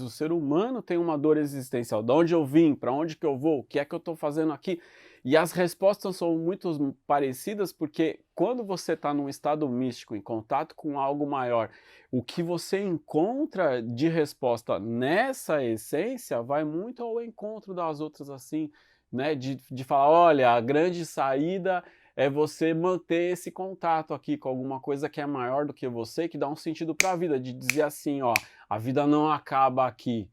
O ser humano tem uma dor existencial. De onde eu vim? Para onde que eu vou? O que é que eu estou fazendo aqui? E as respostas são muito parecidas porque quando você está num estado místico, em contato com algo maior, o que você encontra de resposta nessa essência vai muito ao encontro das outras assim, né? De falar, olha, a grande saída é você manter esse contato aqui com alguma coisa que é maior do que você, que dá um sentido para a vida, de dizer assim, ó, a vida não acaba aqui,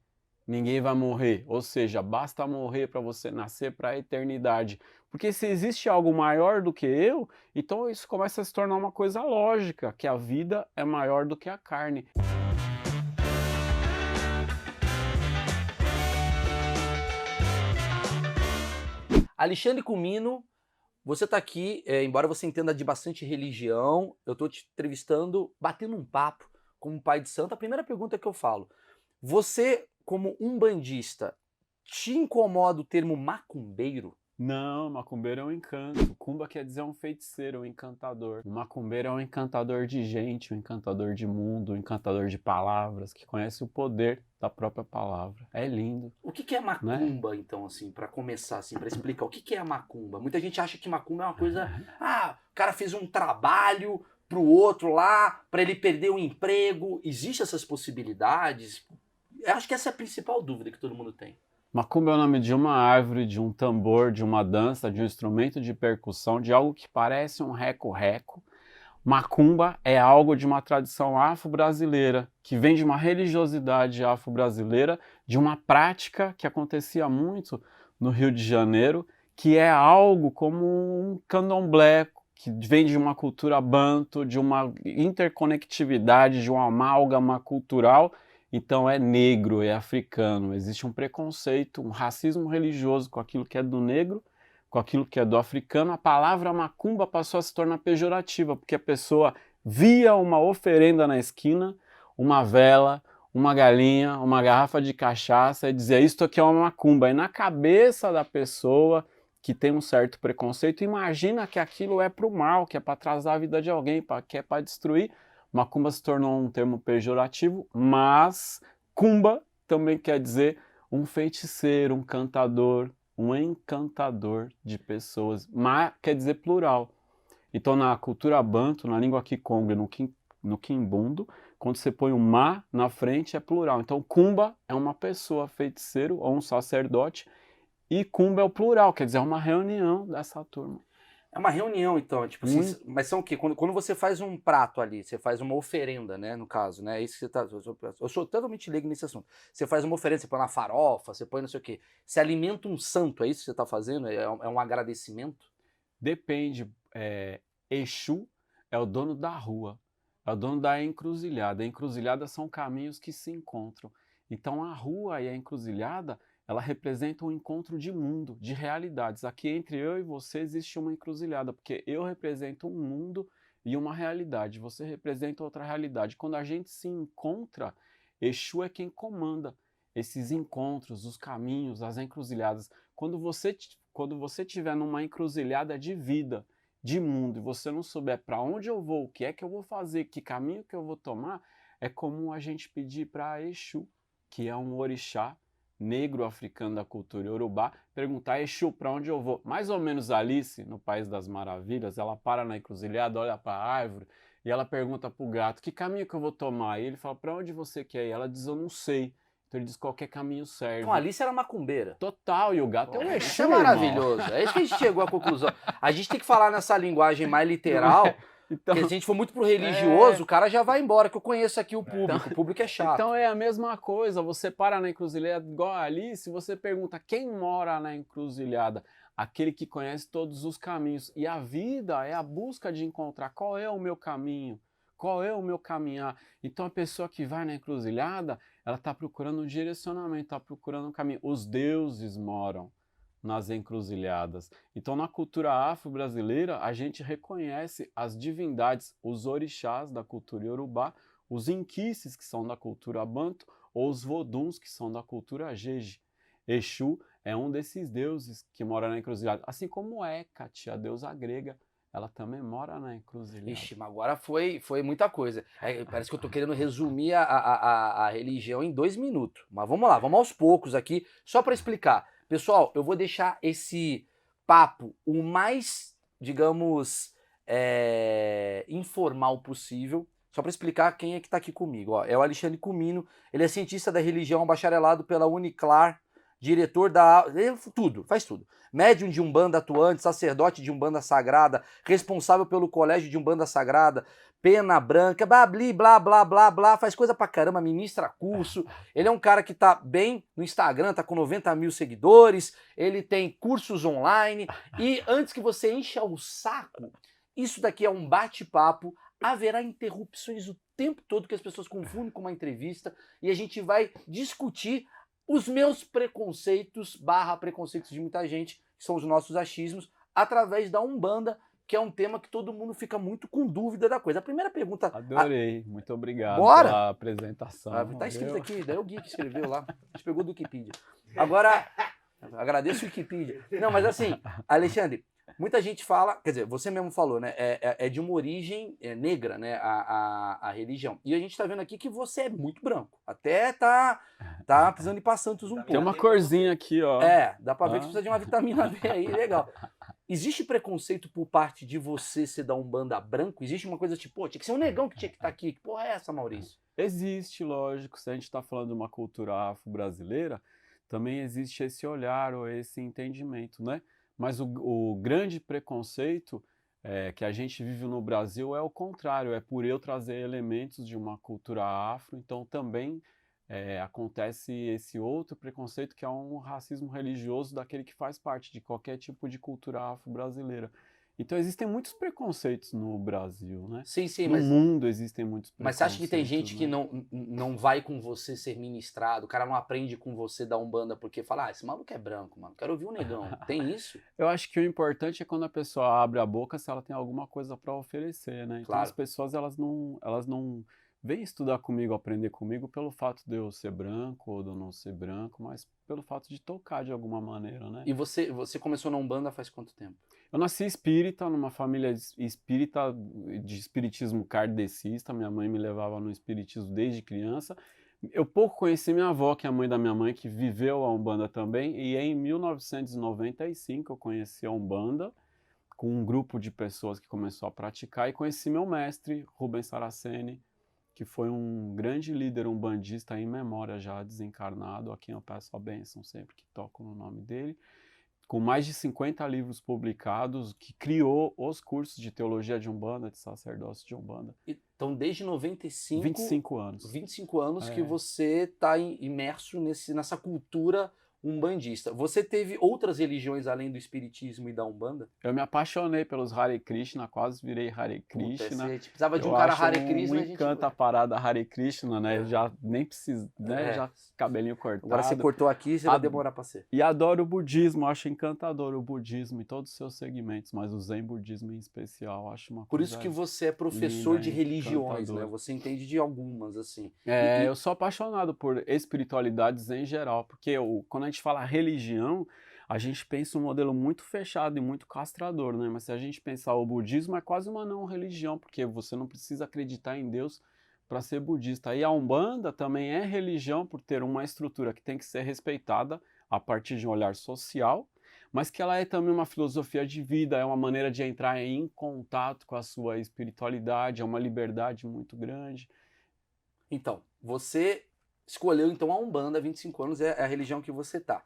ninguém vai morrer, ou seja, basta morrer para você nascer para a eternidade. Porque se existe algo maior do que eu, então isso começa a se tornar uma coisa lógica, que a vida é maior do que a carne. Alexandre Comino, você está aqui, embora você entenda de bastante religião, eu estou te entrevistando, batendo um papo como pai de santo. A primeira pergunta que eu falo, você como umbandista, te incomoda o termo macumbeiro? Não, macumbeiro é um encanto. Cumba quer dizer um feiticeiro, um encantador. O macumbeiro é um encantador de gente, um encantador de mundo, um encantador de palavras, que conhece o poder da própria palavra. É lindo, O que é né? macumba, então, assim, para começar, assim, para explicar, o que é a macumba? Muita gente acha que macumba é uma coisa, o cara fez um trabalho pro outro lá, para ele perder o emprego. Existem essas possibilidades? Eu acho que essa é a principal dúvida que todo mundo tem. Macumba é o nome de uma árvore, de um tambor, de uma dança, de um instrumento de percussão, de algo que parece um reco-reco. Macumba é algo de uma tradição afro-brasileira, que vem de uma religiosidade afro-brasileira, de uma prática que acontecia muito no Rio de Janeiro, que é algo como um candomblé, que vem de uma cultura banto, de uma interconectividade, de uma amálgama cultural. Então é negro, é africano, existe um preconceito, um racismo religioso com aquilo que é do negro, com aquilo que é do africano. A palavra macumba passou a se tornar pejorativa, porque a pessoa via uma oferenda na esquina, uma vela, uma galinha, uma garrafa de cachaça e dizia, isto aqui é uma macumba. E na cabeça da pessoa que tem um certo preconceito, imagina que aquilo é para o mal, que é para atrasar a vida de alguém, que é para destruir. Macumba se tornou um termo pejorativo, mas cumba também quer dizer um feiticeiro, um cantador, um encantador de pessoas. Ma quer dizer plural. Então na cultura banto, na língua kikongo e no quimbundo, quando você põe o ma na frente é plural. Então cumba é uma pessoa, feiticeiro ou um sacerdote, e cumba é o plural, quer dizer, é uma reunião dessa turma. É uma reunião, então, tipo assim, Muito. mas são o quê? Quando você faz um prato ali, você faz uma oferenda, né, no caso, né, é isso que você tá, eu sou totalmente leigo nesse assunto. Você faz uma oferenda, você põe na farofa, você põe não sei o quê. Você alimenta um santo, é isso que você está fazendo? É um agradecimento? Depende. Exu é o dono da rua, é o dono da encruzilhada. A encruzilhada são caminhos que se encontram. Então a rua e a encruzilhada, ela representa um encontro de mundo, de realidades. Aqui entre eu e você existe uma encruzilhada, porque eu represento um mundo e uma realidade, você representa outra realidade. Quando a gente se encontra, Exu é quem comanda esses encontros, os caminhos, as encruzilhadas. Quando você estiver numa encruzilhada de vida, de mundo, e você não souber para onde eu vou, o que é que eu vou fazer, que caminho que eu vou tomar, é comum a gente pedir para Exu, que é um orixá negro africano da cultura iorubá, perguntar, Exu, para onde eu vou? Mais ou menos Alice, no País das Maravilhas, ela para na encruzilhada, olha para a árvore, e ela pergunta para o gato, que caminho que eu vou tomar? E ele fala, para onde você quer ir? Ela diz, eu não sei. Então ele diz, qualquer caminho Então, a serve. Alice era macumbeira. Total, e o gato é Pô, o isso Exu, é irmão. maravilhoso. É isso que a gente chegou à conclusão. A gente tem que falar nessa linguagem mais Não é? literal, porque se a Então, gente for muito pro religioso, é, o cara já vai embora, que eu conheço aqui então, o público é então chato. é a mesma coisa, você para na encruzilhada igual ali, se você pergunta quem mora na encruzilhada, aquele que conhece todos os caminhos. E a vida é a busca de encontrar qual é o meu caminho, qual é o meu caminhar. Então a pessoa que vai na encruzilhada, ela está procurando um direcionamento, está procurando um caminho. Os deuses moram nas encruzilhadas. Então na cultura afro-brasileira, a gente reconhece as divindades, os orixás da cultura iorubá, os inquices, que são da cultura banto, ou os voduns, que são da cultura jeje. Exu é um desses deuses que mora na encruzilhada, assim como Hecate, a deusa grega, ela também mora na encruzilhada. Ixi, mas agora foi muita coisa. Parece que eu tô querendo resumir a religião em 2 minutos. Mas vamos lá, vamos aos poucos aqui, só para explicar. Pessoal, eu vou deixar esse papo o mais, digamos, informal possível, só para explicar quem é que tá aqui comigo. Ó, é o Alexandre Comino, ele é cientista da religião, bacharelado pela Uniclar, diretor da... tudo, faz tudo. Médium de Umbanda atuante, sacerdote de Umbanda Sagrada, responsável pelo colégio de Umbanda Sagrada, pena branca, babli, blá, blá, blá, blá, faz coisa pra caramba, ministra curso. Ele é um cara que tá bem no Instagram, tá com 90 mil seguidores, ele tem cursos online. E antes que você encha o saco, isso daqui é um bate-papo, haverá interrupções o tempo todo que as pessoas confundem com uma entrevista e a gente vai discutir os meus preconceitos, preconceitos de muita gente, que são os nossos achismos, através da Umbanda, que é um tema que todo mundo fica muito com dúvida da coisa. A primeira pergunta... Adorei, muito obrigado Bora? pela apresentação. Tá escrito aqui, daí o Gui que escreveu lá, a gente pegou do Wikipedia. Agora, agradeço o Wikipedia. Não, mas assim, Alexandre, muita gente fala, quer dizer, você mesmo falou, né? É de uma origem negra, né? A religião. E a gente tá vendo aqui que você é muito branco. Até tá precisando ir pra Santos um pouco. Tem uma corzinha aqui, ó. Dá pra ver que você precisa de uma vitamina D aí, legal. Existe preconceito por parte de você ser da Umbanda branco? Existe uma coisa tipo, pô, tinha que ser um negão que tinha que estar aqui. Que porra é essa, Maurício? Existe, lógico. Se a gente está falando de uma cultura afro-brasileira, também existe esse olhar ou esse entendimento, né? Mas o grande preconceito que a gente vive no Brasil é o contrário, é por eu trazer elementos de uma cultura afro, então também acontece esse outro preconceito que é um racismo religioso daquele que faz parte de qualquer tipo de cultura afro-brasileira. Então existem muitos preconceitos no Brasil, né? Sim, No mundo existem muitos preconceitos. Mas você acha que tem gente que né? não vai com você ser ministrado, o cara não aprende com você da Umbanda porque fala, esse maluco é branco, mano, quero ouvir um negão. Tem isso? Eu acho que o importante é quando a pessoa abre a boca se ela tem alguma coisa para oferecer, né? Então Claro. as pessoas elas não vêm estudar comigo, aprender comigo pelo fato de eu ser branco ou de eu não ser branco, mas pelo fato de tocar de alguma maneira, né? E você começou na Umbanda faz quanto tempo? Eu nasci espírita, numa família espírita, de espiritismo kardecista. Minha mãe me levava no espiritismo desde criança. Eu pouco conheci minha avó, que é a mãe da minha mãe, que viveu a Umbanda também. E em 1995 eu conheci a Umbanda, com um grupo de pessoas que começou a praticar. E conheci meu mestre, Rubens Saraceni, que foi um grande líder umbandista em memória já desencarnado, a quem eu peço a bênção sempre que toco no nome dele, com mais de 50 livros publicados, que criou os cursos de teologia de Umbanda, de sacerdócio de Umbanda. Então, desde 95... 25 anos. 25 anos que você está imerso nessa cultura umbandista. Você teve outras religiões além do espiritismo e da Umbanda? Eu me apaixonei pelos Hare Krishna, quase virei Hare Krishna. Puta, você precisava de um cara Hare Krishna. Eu encanta a parada Hare Krishna, né? Já nem preciso, né? Já cabelinho cortado. Agora você cortou aqui, você vai demorar para ser. E adoro o budismo, acho encantador o budismo e todos os seus segmentos, mas o Zen budismo em especial, acho uma coisa. Por isso que você é professor de religiões, né? Você entende de algumas, assim. Eu sou apaixonado por espiritualidades em geral, porque quando a gente fala religião, a gente pensa um modelo muito fechado e muito castrador, né? Mas se a gente pensar o budismo, é quase uma não religião, porque você não precisa acreditar em Deus para ser budista. E a Umbanda também é religião por ter uma estrutura que tem que ser respeitada a partir de um olhar social, mas que ela é também uma filosofia de vida, é uma maneira de entrar em contato com a sua espiritualidade, é uma liberdade muito grande. Então, você escolheu então a Umbanda, há 25 anos é a religião que você tá.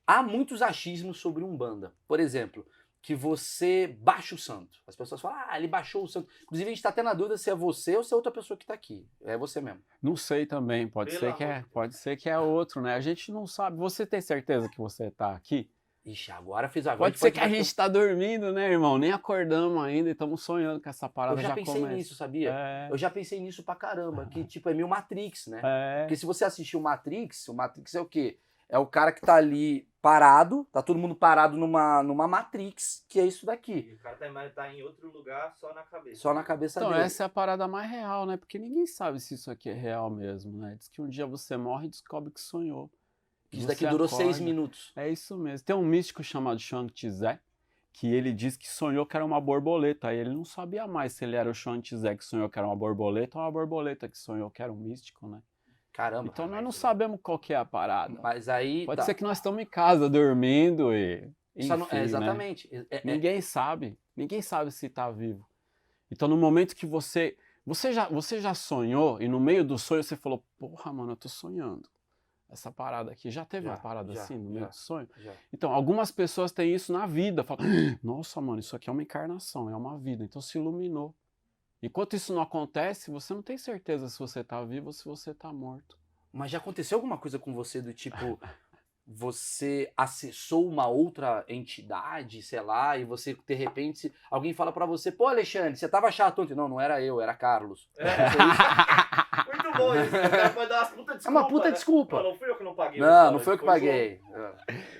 Há muitos achismos sobre Umbanda. Por exemplo, que você baixa o santo. As pessoas falam, ele baixou o santo. Inclusive, a gente tá até na dúvida se é você ou se é outra pessoa que tá aqui. É você mesmo. Não sei também, pode ser que é outro, né? A gente não sabe. Você tem certeza que você tá aqui? Ixi, agora fez a Pode ser que a gente tá dormindo, né, irmão? Nem acordamos ainda e estamos sonhando que essa parada já começa. Eu já pensei nisso, sabia? Eu já pensei nisso pra caramba, que tipo é meio Matrix, né? Porque se você assistir o Matrix é o quê? É o cara que tá ali parado, tá todo mundo parado numa Matrix, que é isso daqui. E o cara tá em outro lugar só na cabeça. Só na cabeça dele. Então essa é a parada mais real, né? Porque ninguém sabe se isso aqui é real mesmo, né? Diz que um dia você morre e descobre que sonhou. Isso daqui durou 6 minutos. É isso mesmo. Tem um místico chamado Chuang Tzu, que ele disse que sonhou que era uma borboleta. Aí ele não sabia mais se ele era o Xuanzé que sonhou que era uma borboleta ou uma borboleta que sonhou que era um místico, né? Caramba. Então nós não sabemos qual que é a parada. Mas aí... Pode tá. ser que nós estamos em casa dormindo e... Só não- Enfim, é, né? exatamente. Ninguém sabe se está vivo. Então no momento que você já sonhou e no meio do sonho você falou, porra, mano, eu tô sonhando. Essa parada aqui, já teve uma parada assim no meio do sonho? Já. Então, algumas pessoas têm isso na vida, falam, nossa, mano, isso aqui é uma encarnação, é uma vida, então se iluminou. Enquanto isso não acontece, você não tem certeza se você tá vivo ou se você tá morto. Mas já aconteceu alguma coisa com você do tipo, você acessou uma outra entidade, sei lá, e você, de repente, alguém fala pra você, pô, Alexandre, você tava chato ontem. Não, não era eu, era Carlos. Muito bom isso. O cara pode dar umas puta desculpa. É uma puta né? desculpa. Não, não fui eu que não paguei. Não, não foi eu que Foi o paguei.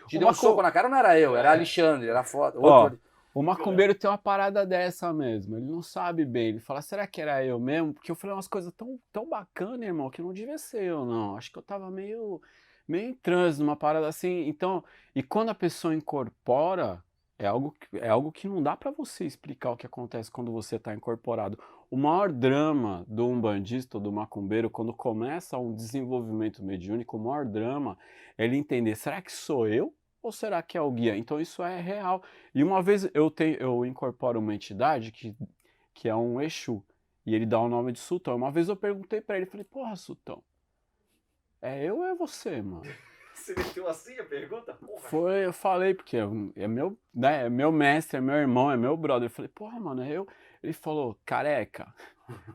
Te deu Uma um soco na cara, não era eu, era Alexandre, era foda. Outro... O macumbeiro tem uma parada dessa mesmo, ele não sabe bem, ele fala, será que era eu mesmo? Porque eu falei umas coisas tão bacanas, irmão, que não devia ser eu, não. Acho que eu tava meio em transe, numa parada assim. Então, e quando a pessoa incorpora, é algo que não dá pra você explicar o que acontece quando você tá incorporado. O maior drama do umbandista ou do macumbeiro, quando começa um desenvolvimento mediúnico, o maior drama é ele entender, será que sou eu? Ou será que é o guia? Então isso é real. E uma vez eu incorporo uma entidade que é um Exu, e ele dá o nome de Sultão. Uma vez eu perguntei pra ele, falei, porra, Sultão, é eu ou é você, mano? Você meteu assim a pergunta? Porra. Foi, eu falei, porque é meu, né, é meu mestre, é meu irmão, é meu brother. Eu falei, porra, mano, é eu? Ele falou, careca,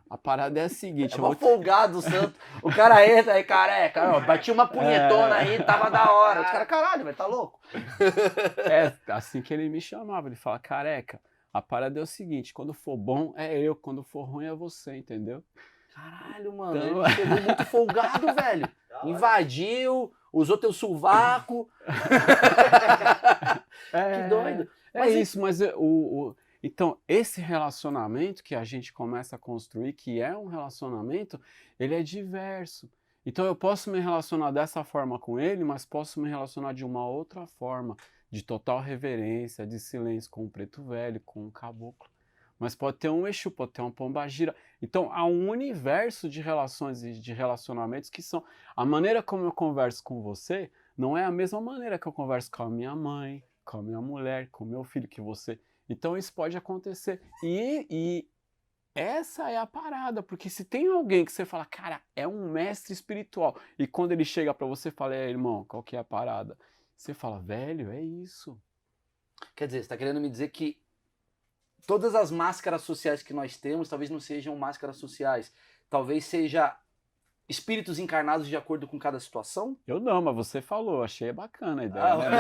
a parada é a seguinte... É mó folgado o santo. O cara entra aí, careca, ó, bati uma punhetona aí, tava da hora. Os caras, caralho, velho, tá louco? É assim que ele me chamava, ele fala, careca, a parada é o seguinte, quando for bom é eu, quando for ruim é você, entendeu? Caralho, mano, Então... ele chegou muito folgado, velho. Invadiu, usou teu sovaco. Que doido. É isso, mas então esse relacionamento que a gente começa a construir, que é um relacionamento, ele é diverso. Então eu posso me relacionar dessa forma com ele, mas posso me relacionar de uma outra forma, de total reverência, de silêncio, com o preto velho, com o caboclo. Mas pode ter um Exu, pode ter uma pombagira. Então há um universo de relações e de relacionamentos que são... A maneira como eu converso com você não é a mesma maneira que eu converso com a minha mãe, com a minha mulher, com o meu filho, que você... Então isso pode acontecer. E essa é a parada, porque se tem alguém que você fala, cara, é um mestre espiritual, e quando ele chega pra você e fala, irmão, qual que é a parada? Você fala, velho, é isso. Quer dizer, você tá querendo me dizer que todas as máscaras sociais que nós temos talvez não sejam máscaras sociais. Talvez seja espíritos encarnados de acordo com cada situação? Eu não, mas você falou, achei bacana a ideia. Né?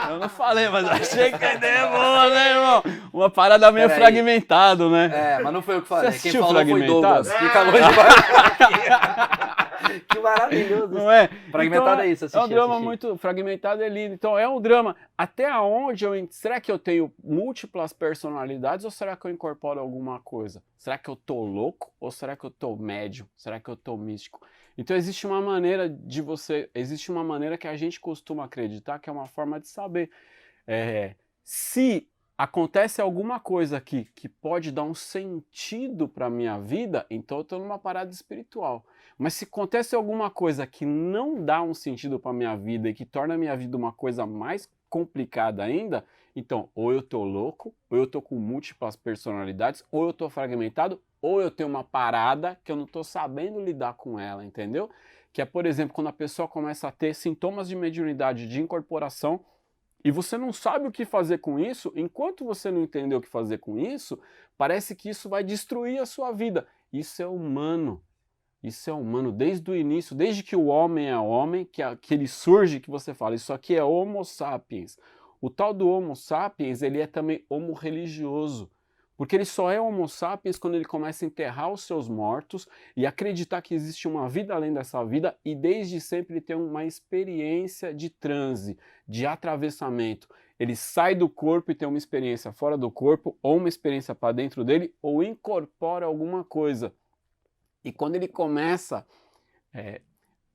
Eu não falei, mas achei que a ideia é boa, né, irmão? Uma parada meio fragmentada, né? É, mas não foi eu que falei. Você Quem falou foi Douglas, que acabou de Que maravilhoso. Não é? Fragmentado então, é isso, é um drama muito fragmentado, é lindo. Então é um drama até onde será que eu tenho múltiplas personalidades ou será que eu incorporo alguma coisa? Será que eu tô louco ou será que eu tô médium? Será que eu tô místico? Então existe uma maneira existe uma maneira que a gente costuma acreditar que é uma forma de saber. Se acontece alguma coisa aqui que pode dar um sentido para a minha vida, então eu estou numa parada espiritual. Mas se acontece alguma coisa que não dá um sentido para a minha vida e que torna a minha vida uma coisa mais complicada ainda, então ou eu estou louco, ou eu estou com múltiplas personalidades, ou eu estou fragmentado, ou eu tenho uma parada que eu não estou sabendo lidar com ela, entendeu? Que é, por exemplo, quando a pessoa começa a ter sintomas de mediunidade, de incorporação, e você não sabe o que fazer com isso, enquanto você não entender o que fazer com isso, parece que isso vai destruir a sua vida. Isso é humano. Isso é humano desde o início, desde que o homem é homem, que ele surge, que você fala, isso aqui é Homo sapiens. O tal do Homo sapiens, ele é também homo religioso. Porque ele só é Homo sapiens quando ele começa a enterrar os seus mortos e acreditar que existe uma vida além dessa vida e desde sempre ele tem uma experiência de transe, de atravessamento. Ele sai do corpo e tem uma experiência fora do corpo ou uma experiência para dentro dele ou incorpora alguma coisa. E quando ele começa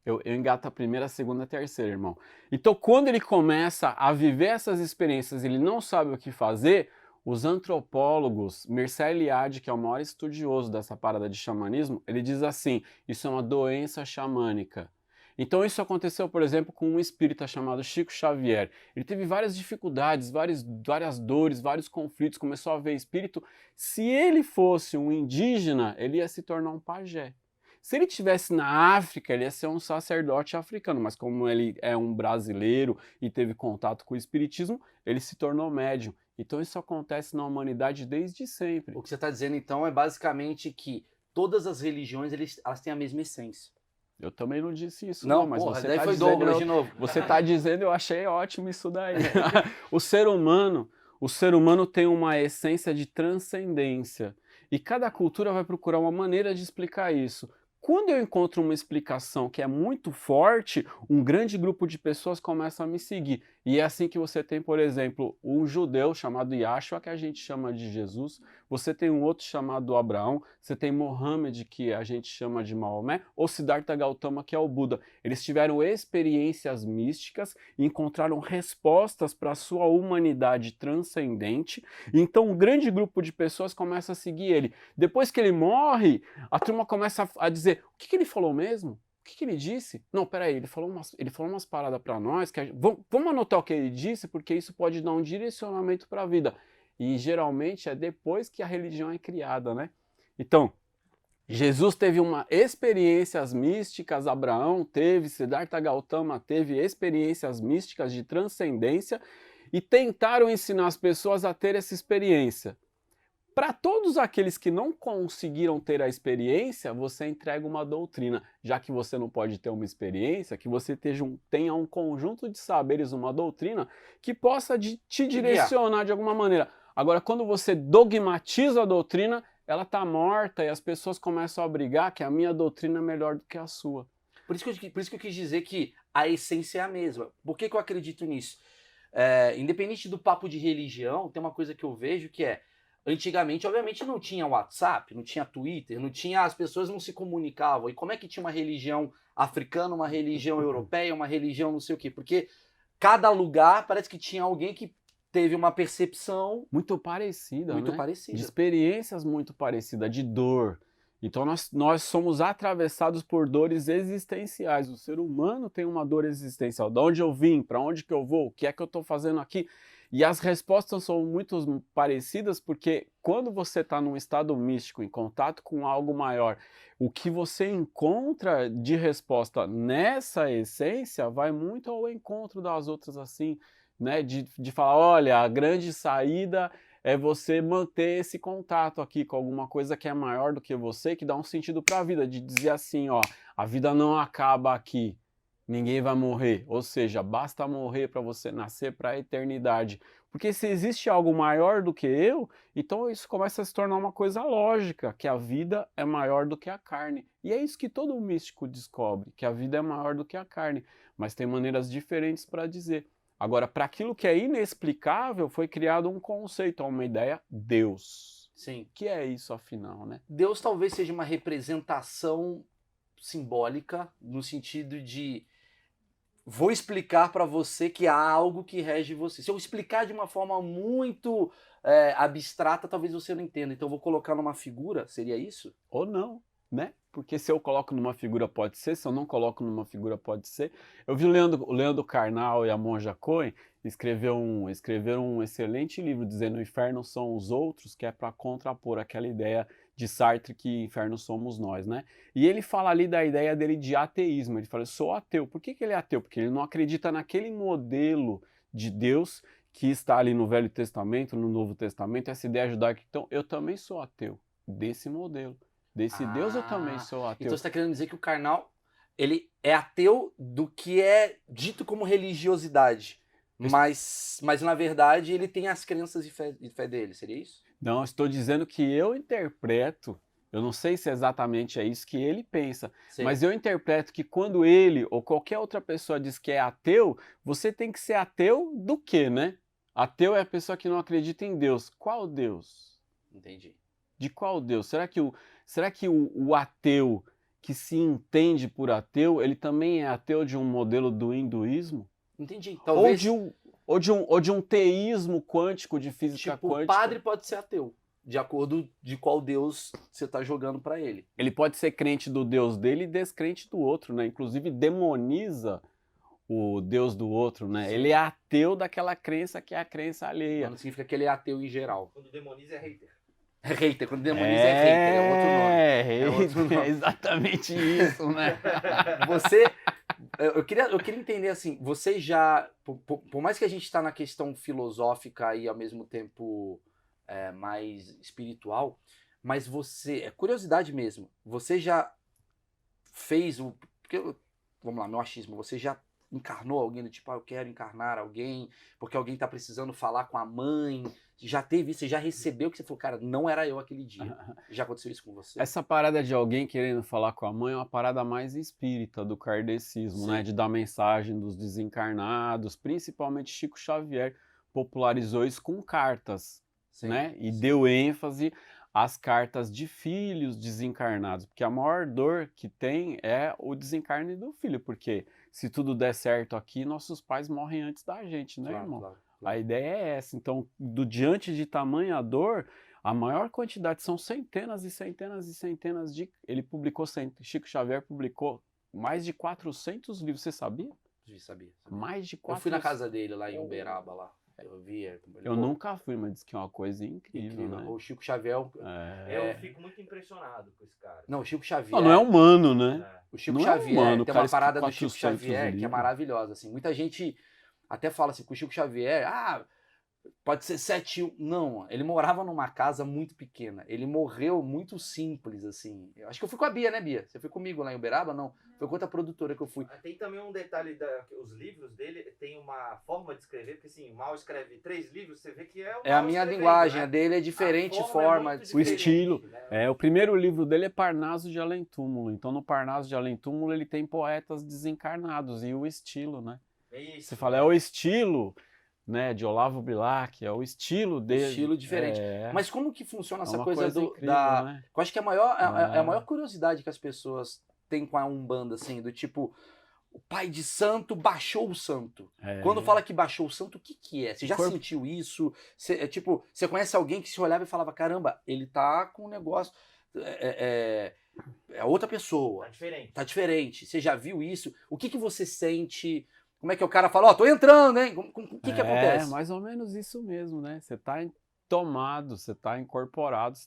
Eu engato a primeira, a segunda, a terceira, irmão. Então, quando ele começa a viver essas experiências, ele não sabe o que fazer, os antropólogos, Mircea Eliade, que é o maior estudioso dessa parada de xamanismo, ele diz assim, isso é uma doença xamânica. Então isso aconteceu, por exemplo, com um espírita chamado Chico Xavier. Ele teve várias dificuldades, várias dores, vários conflitos, começou a ver espírito. Se ele fosse um indígena, ele ia se tornar um pajé. Se ele estivesse na África, ele ia ser um sacerdote africano, mas como ele é um brasileiro e teve contato com o espiritismo, ele se tornou médium. Então isso acontece na humanidade desde sempre. O que você está dizendo, então, é basicamente que todas as religiões elas têm a mesma essência. Eu também não disse isso, Não, mas porra, você daí tá foi dizendo, Douglas de novo. você está dizendo, eu achei ótimo isso daí. O ser humano tem uma essência de transcendência e cada cultura vai procurar uma maneira de explicar isso. Quando eu encontro uma explicação que é muito forte, um grande grupo de pessoas começa a me seguir. E é assim que você tem, por exemplo, um judeu chamado Yahshua, que a gente chama de Jesus, você tem um outro chamado Abraão, você tem Mohammed, que a gente chama de Maomé, ou Siddhartha Gautama, que é o Buda. Eles tiveram experiências místicas e encontraram respostas para a sua humanidade transcendente, e então um grande grupo de pessoas começa a seguir ele. Depois que ele morre, a turma começa a dizer, o que ele falou mesmo? O que ele disse? Não, peraí, ele falou umas paradas para nós, vamos anotar o que ele disse, porque isso pode dar um direcionamento para a vida. E geralmente é depois que a religião é criada, né? Então, Jesus teve experiências místicas, Abraão teve, Siddhartha Gautama teve experiências místicas de transcendência e tentaram ensinar as pessoas a ter essa experiência. Para todos aqueles que não conseguiram ter te você entrega uma doutrina, já que você não pode ter uma experiência, que você tenha um conjunto de saberes, uma doutrina, que possa te direcionar de alguma maneira. Agora, quando você dogmatiza a doutrina, ela está morta e as pessoas começam a brigar que a minha doutrina é melhor do que a sua. Por isso que eu quis dizer que a essência é a mesma. Por que eu acredito nisso? Independente do papo de religião, tem uma coisa que eu vejo que é, antigamente, obviamente, não tinha WhatsApp, não tinha Twitter, as pessoas não se comunicavam. E como é que tinha uma religião africana, uma religião europeia, uma religião não sei o quê? Porque cada lugar parece que tinha alguém que teve uma percepção muito parecida, muito né? parecida. De experiências muito parecidas, de dor. Então nós somos atravessados por dores existenciais. O ser humano tem uma dor existencial. De onde eu vim? Para onde que eu vou? O que é que eu estou fazendo aqui? E as respostas são muito parecidas porque quando você está num estado místico, em contato com algo maior, o que você encontra de resposta nessa essência vai muito ao encontro das outras assim, né? De falar, olha, a grande saída é você manter esse contato aqui com alguma coisa que é maior do que você, que dá um sentido para a vida, de dizer assim, ó, a vida não acaba aqui. Ninguém vai morrer, ou seja, basta morrer para você nascer para a eternidade. Porque se existe algo maior do que eu, então isso começa a se tornar uma coisa lógica, que a vida é maior do que a carne. E é isso que todo místico descobre, que a vida é maior do que a carne. Mas tem maneiras diferentes para dizer. Agora, para aquilo que é inexplicável, foi criado um conceito, uma ideia, Deus. Sim. Que é isso afinal, né? Deus talvez seja uma representação simbólica, no sentido de vou explicar para você que há algo que rege você. Se eu explicar de uma forma muito abstrata, talvez você não entenda. Então eu vou colocar numa figura, seria isso? Ou não, né? Porque se eu coloco numa figura pode ser, se eu não coloco numa figura pode ser. Eu vi o Leandro Carnal e a Monja Cohen escreveram um excelente livro dizendo o inferno são os outros, que é para contrapor aquela ideia de Sartre que inferno somos nós, né? E ele fala ali da ideia dele de ateísmo. Ele fala, eu sou ateu. Por que ele é ateu? Porque ele não acredita naquele modelo de Deus que está ali no Velho Testamento, no Novo Testamento, essa ideia judaica. Então, eu também sou ateu desse modelo. Desse Deus eu também sou ateu. Então você está querendo dizer que o Karnal, ele é ateu do que é dito como religiosidade. Mas na verdade ele tem as crenças de fé dele, seria isso? Não, estou dizendo que eu interpreto, eu não sei se exatamente é isso que ele pensa, Sim. Mas eu interpreto que quando ele ou qualquer outra pessoa diz que é ateu, você tem que ser ateu do quê, né? Ateu é a pessoa que não acredita em Deus. Qual Deus? Entendi. De qual Deus? Será que o ateu que se entende por ateu, ele também é ateu de um modelo do hinduísmo? Entendi. Ou Talvez, de um teísmo quântico, de física tipo, o quântica? padre pode ser ateu, de acordo de qual Deus você tá jogando pra ele. Ele pode ser crente do Deus dele e descrente do outro, né? Inclusive demoniza o Deus do outro, né? Sim. Ele é ateu daquela crença que é a crença alheia. Não significa que ele é ateu em geral. Quando demoniza é hater. É hater, quando demoniza é hater, é outro nome. É, outro nome. é exatamente isso, né? Você, eu queria entender assim, você já, por mais que a gente está na questão filosófica e ao mesmo tempo mais espiritual, mas você, é curiosidade mesmo, você já fez o, porque, vamos lá, meu achismo, você já encarnou alguém do tipo, eu quero encarnar alguém, porque alguém tá precisando falar com a mãe, já teve isso, você já recebeu que você falou, cara, não era eu aquele dia. Já aconteceu isso com você? Essa parada de alguém querendo falar com a mãe é uma parada mais espírita do kardecismo, né? Sim. De dar mensagem dos desencarnados, principalmente Chico Xavier popularizou isso com cartas, Sim, né? E sim. deu ênfase às cartas de filhos desencarnados, porque a maior dor que tem é o desencarne do filho, porque se tudo der certo aqui, nossos pais morrem antes da gente, né, Claro, irmão? claro. A ideia é essa. Então, diante de tamanha dor, a maior quantidade são centenas e centenas e centenas de. Ele publicou, Chico Xavier publicou mais de 400 livros. Você sabia? Sabia. Mais de Eu 400. fui na casa dele lá em Uberaba lá. Eu vi. Eu nunca fui, mas diz que é uma coisa incrível, né? O Chico Xavier. Eu fico muito impressionado com esse cara. Não, o Chico Xavier. Não é humano, né? O Chico Não é Xavier humano, tem cara, uma parada do escreve Chico 400 Xavier que é livros. maravilhosa, assim. Muita gente até fala assim, que o Chico Xavier, pode ser 7. Não, ele morava numa casa muito pequena. Ele morreu muito simples, assim. Eu acho que eu fui com a Bia, né, Bia? Você foi comigo lá em Uberaba? Não. Foi com outra produtora que eu fui. Tem também um detalhe, os livros dele tem uma forma de escrever, porque assim, o Mal escreve 3 livros, você vê que é o É a Mal minha escrevendo, linguagem, né? a dele é diferente A forma. é muito O diferente, estilo. né? O primeiro livro dele é Parnaso de Além Túmulo. Então, no Parnaso de Além Túmulo, ele tem poetas desencarnados e o estilo, né? Isso, Você fala, é o estilo, né, de Olavo Bilac, é o estilo dele. Estilo diferente. É, Mas como que funciona essa uma coisa, incrível, da... né? Eu acho que é a É. maior curiosidade que as pessoas têm com a Umbanda, assim, do tipo, o pai de santo baixou o santo. É. Quando fala que baixou o santo, o que que é? Você já Corpo- sentiu isso? Você conhece alguém que se olhava e falava, caramba, ele tá com um negócio... É outra pessoa. Tá diferente. Tá diferente. Você já viu isso? O que que você sente? Como é que o cara fala, tô entrando, hein? O que que acontece? É mais ou menos isso mesmo, né? Você tá tomado, você tá incorporado,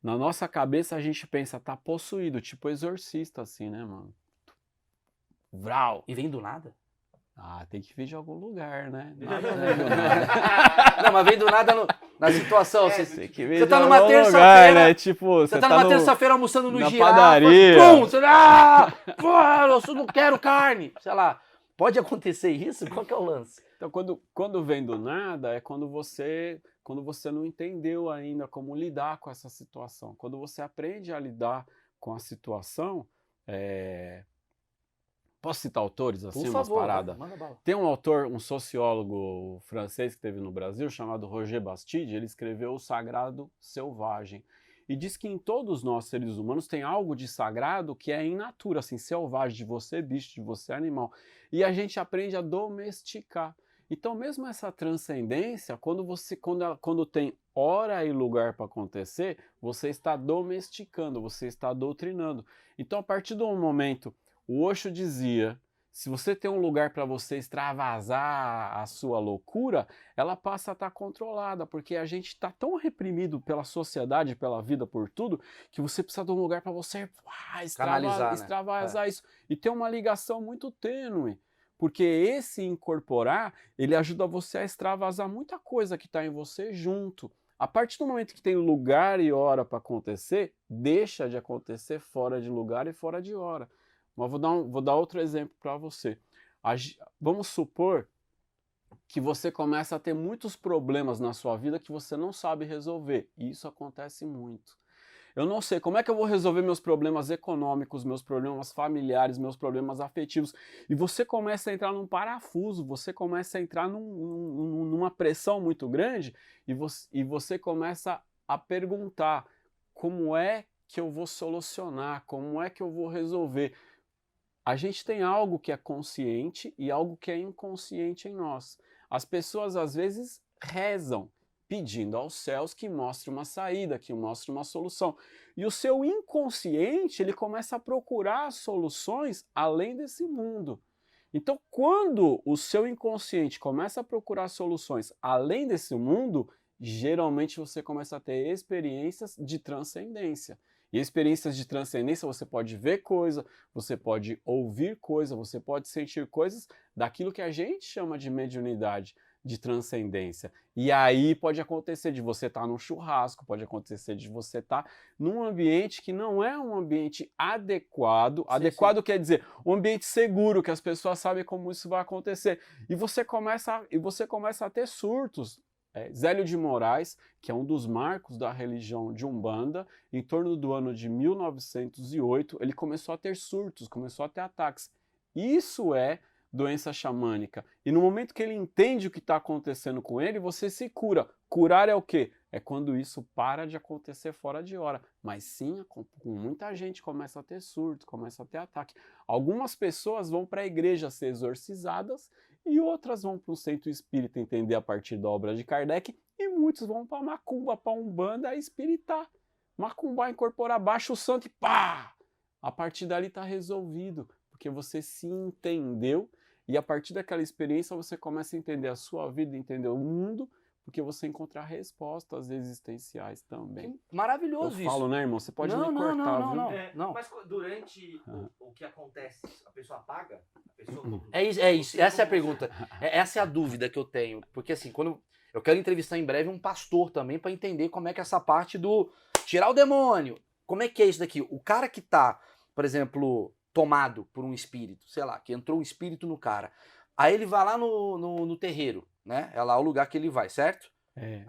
na nossa cabeça a gente pensa, tá possuído, tipo exorcista assim, né, mano? Vral. E vem do nada? Tem que vir de algum lugar, né? Não, mas vem do nada na situação. Tem que vir Você de tá numa algum terça-feira, lugar, né? Tipo, você tá numa terça-feira almoçando no na Girafa, padaria. pum, você, eu não quero carne. Sei lá, pode acontecer isso? Qual que é o lance? Então, quando vem do nada, é quando você não entendeu ainda como lidar com essa situação. Quando você aprende a lidar com a situação, posso citar autores assim, Por umas favor, paradas? manda bala. Tem um autor, um sociólogo francês que teve no Brasil, chamado Roger Bastide, ele escreveu O Sagrado Selvagem. E diz que em todos nós, seres humanos, tem algo de sagrado que é in natura, assim, selvagem, de você bicho, de você animal. E a gente aprende a domesticar. Então, mesmo essa transcendência, quando tem hora e lugar para acontecer, você está domesticando, você está doutrinando. Então, a partir do momento, o Osho dizia, se você tem um lugar para você extravasar a sua loucura, ela passa a estar controlada, porque a gente está tão reprimido pela sociedade, pela vida, por tudo, que você precisa de um lugar para você Canalizar, né? extravasar isso. E tem uma ligação muito tênue. Porque esse incorporar, ele ajuda você a extravasar muita coisa que está em você junto. A partir do momento que tem lugar e hora para acontecer, deixa de acontecer fora de lugar e fora de hora. Mas vou dar outro exemplo para você. Vamos supor que você começa a ter muitos problemas na sua vida que você não sabe resolver. E isso acontece muito. Eu não sei como é que eu vou resolver meus problemas econômicos, meus problemas familiares, meus problemas afetivos. E você começa a entrar num parafuso, você começa a entrar numa pressão muito grande e você começa a perguntar como é que eu vou solucionar, como é que eu vou resolver. A gente tem algo que é consciente e algo que é inconsciente em nós. As pessoas às vezes rezam, pedindo aos céus que mostre uma saída, que mostre uma solução. E o seu inconsciente, ele começa a procurar soluções além desse mundo. Então, quando o seu inconsciente começa a procurar soluções além desse mundo, geralmente você começa a ter experiências de transcendência. E experiências de transcendência você pode ver coisa, você pode ouvir coisa, você pode sentir coisas daquilo que a gente chama de mediunidade, de transcendência. E aí pode acontecer de você estar num churrasco, pode acontecer de você estar num ambiente que não é um ambiente adequado. Adequado quer dizer um ambiente seguro, que as pessoas sabem como isso vai acontecer. E você começa a ter surtos. Zélio de Moraes, que é um dos marcos da religião de Umbanda, em torno do ano de 1908, ele começou a ter surtos, começou a ter ataques. Isso é doença xamânica. E no momento que ele entende o que está acontecendo com ele, você se cura. Curar é o quê? É quando isso para de acontecer fora de hora. Mas sim, com muita gente começa a ter surto, começa a ter ataque. Algumas pessoas vão para a igreja ser exorcizadas e outras vão para o centro espírita entender a partir da obra de Kardec e muitos vão para macumba, para umbanda espiritar. Macumba, incorporar, baixa o santo e pá! A partir dali está resolvido, porque você se entendeu e a partir daquela experiência você começa a entender a sua vida, entender o mundo, porque você encontra respostas existenciais também. Que maravilhoso Eu isso. falo, né, irmão? Você pode me cortar, viu? Não. Mas durante o que acontece, a pessoa apaga? A pessoa... É isso. Essa é a pergunta. Essa é a dúvida que eu tenho. Porque assim, quando eu quero entrevistar em breve um pastor também para entender como é que é essa parte do tirar o demônio. Como é que é isso daqui? O cara que tá, por exemplo, tomado por um espírito, sei lá, que entrou um espírito no cara. Aí ele vai lá no terreiro, né? É lá o lugar que ele vai, certo?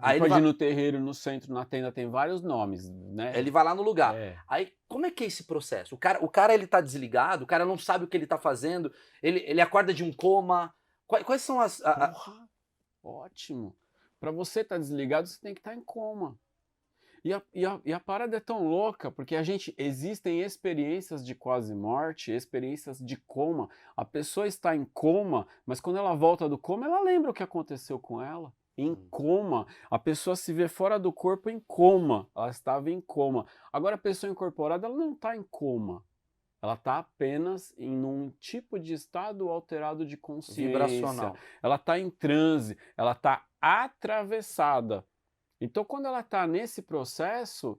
Aí ele pode vai... ir no terreiro, no centro, na tenda, tem vários nomes, né? Ele vai lá no lugar. Aí, como é que é esse processo? O cara ele tá desligado, o cara não sabe o que ele tá fazendo, ele acorda de um coma. Quais são as... Porra, ótimo. Para você estar desligado, você tem que estar em coma. E a parada é tão louca, porque existem experiências de quase morte, experiências de coma. A pessoa está em coma, mas quando ela volta do coma, ela lembra o que aconteceu com ela. Em coma, a pessoa se vê fora do corpo em coma, ela estava em coma. Agora a pessoa incorporada, ela não está em coma. Ela está apenas em um tipo de estado alterado de consciência. Vibracional. Ela está em transe, ela está atravessada. Então, quando ela está nesse processo,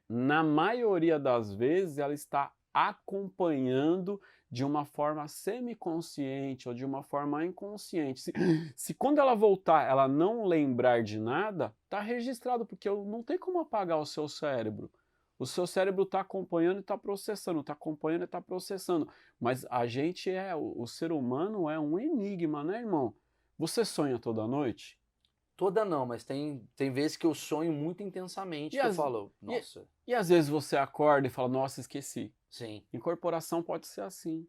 na maioria das vezes, ela está acompanhando de uma forma semiconsciente ou de uma forma inconsciente. Se quando ela voltar, ela não lembrar de nada, está registrado, porque não tem como apagar o seu cérebro. O seu cérebro está acompanhando e está processando, está acompanhando e está processando. Mas a gente o ser humano é um enigma, né, irmão? Você sonha toda noite? Toda não, mas tem vezes que eu sonho muito intensamente, que eu falo, nossa. E às vezes você acorda e fala, nossa, esqueci. Sim. Incorporação pode ser assim.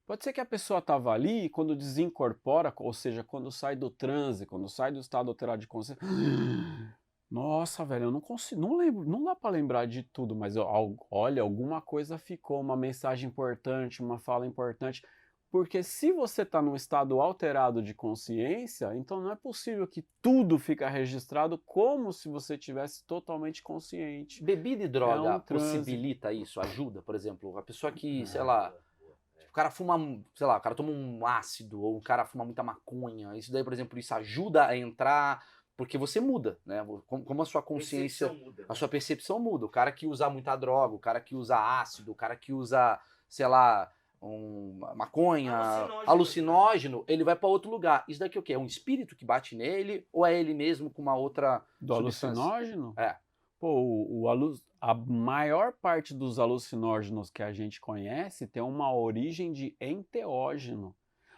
Pode ser que a pessoa estava ali e quando desincorpora, ou seja, quando sai do transe, quando sai do estado alterado de consciência, nossa, velho, eu não consigo, não lembro, não dá para lembrar de tudo, mas olha, alguma coisa ficou, uma mensagem importante, uma fala importante. Porque se você está num estado alterado de consciência, então não é possível que tudo fica registrado como se você tivesse totalmente consciente. Bebida e droga possibilita isso? Ajuda, por exemplo, a pessoa que, sei lá, o cara fuma, sei lá, o cara toma um ácido, ou o cara fuma muita maconha, isso daí, por exemplo, isso ajuda a entrar, porque você muda, né? Como a sua consciência, muda, né? a sua percepção muda. O cara que usa muita droga, o cara que usa ácido, o cara que usa, sei lá, maconha, alucinógeno, ele vai para outro lugar. Isso daqui é o quê? É um espírito que bate nele ou é ele mesmo com uma outra do substância? Alucinógeno? É. Pô, a maior parte dos alucinógenos que a gente conhece tem uma origem de enteógeno.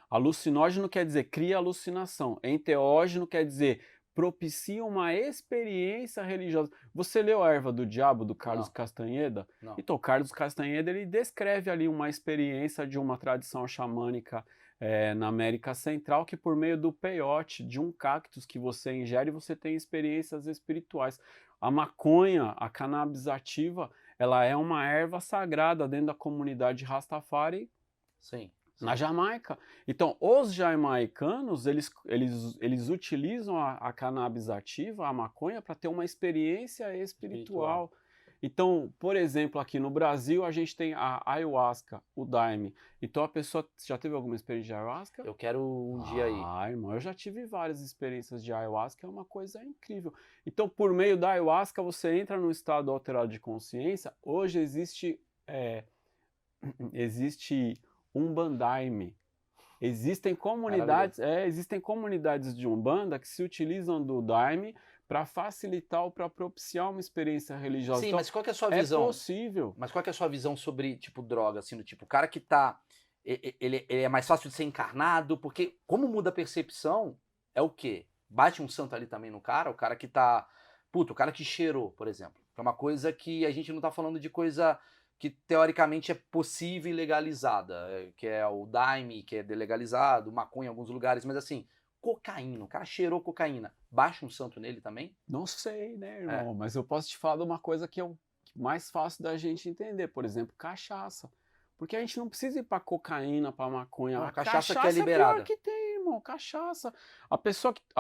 Alucinógeno quer dizer cria alucinação. Enteógeno quer dizer propicia uma experiência religiosa. Você leu A Erva do Diabo, do Carlos Castanheda? Não. Então, Carlos Castanheda, ele descreve ali uma experiência de uma tradição xamânica na América Central, que por meio do peiote de um cactus que você ingere, você tem experiências espirituais. A maconha, a cannabis ativa, ela é uma erva sagrada dentro da comunidade Rastafari Sim. na Jamaica. Então, os jamaicanos, eles utilizam a cannabis ativa, a maconha, para ter uma experiência espiritual. Então, por exemplo, aqui no Brasil, a gente tem a ayahuasca, o daime. Então, a pessoa já teve alguma experiência de ayahuasca? Eu quero um dia aí. Ah, irmão, eu já tive várias experiências de ayahuasca, é uma coisa incrível. Então, por meio da ayahuasca, você entra num estado alterado de consciência. Hoje existe Umbandaime. Existem comunidades de Umbanda que se utilizam do daime para facilitar ou para propiciar uma experiência religiosa. Sim, Então, mas qual que é a sua visão? é possível. Mas qual que é a sua visão sobre, tipo, droga, assim, do tipo, o cara que tá, ele é mais fácil de ser encarnado, porque como muda a percepção, é o quê? Bate um santo ali também no cara, o cara que tá, puto, o cara que cheirou, por exemplo, é uma coisa que a gente não tá falando de coisa que teoricamente é possível e legalizada, que é o daime, que é delegalizado, maconha em alguns lugares, mas assim, cocaína, o cara cheirou cocaína, baixa um santo nele também? Não sei, né, irmão? Mas eu posso te falar de uma coisa que é mais fácil da gente entender. Por exemplo, cachaça. Porque a gente não precisa ir pra cocaína, pra maconha. Não, A cachaça que é cachaça liberada. pior que tem, irmão. Cachaça. A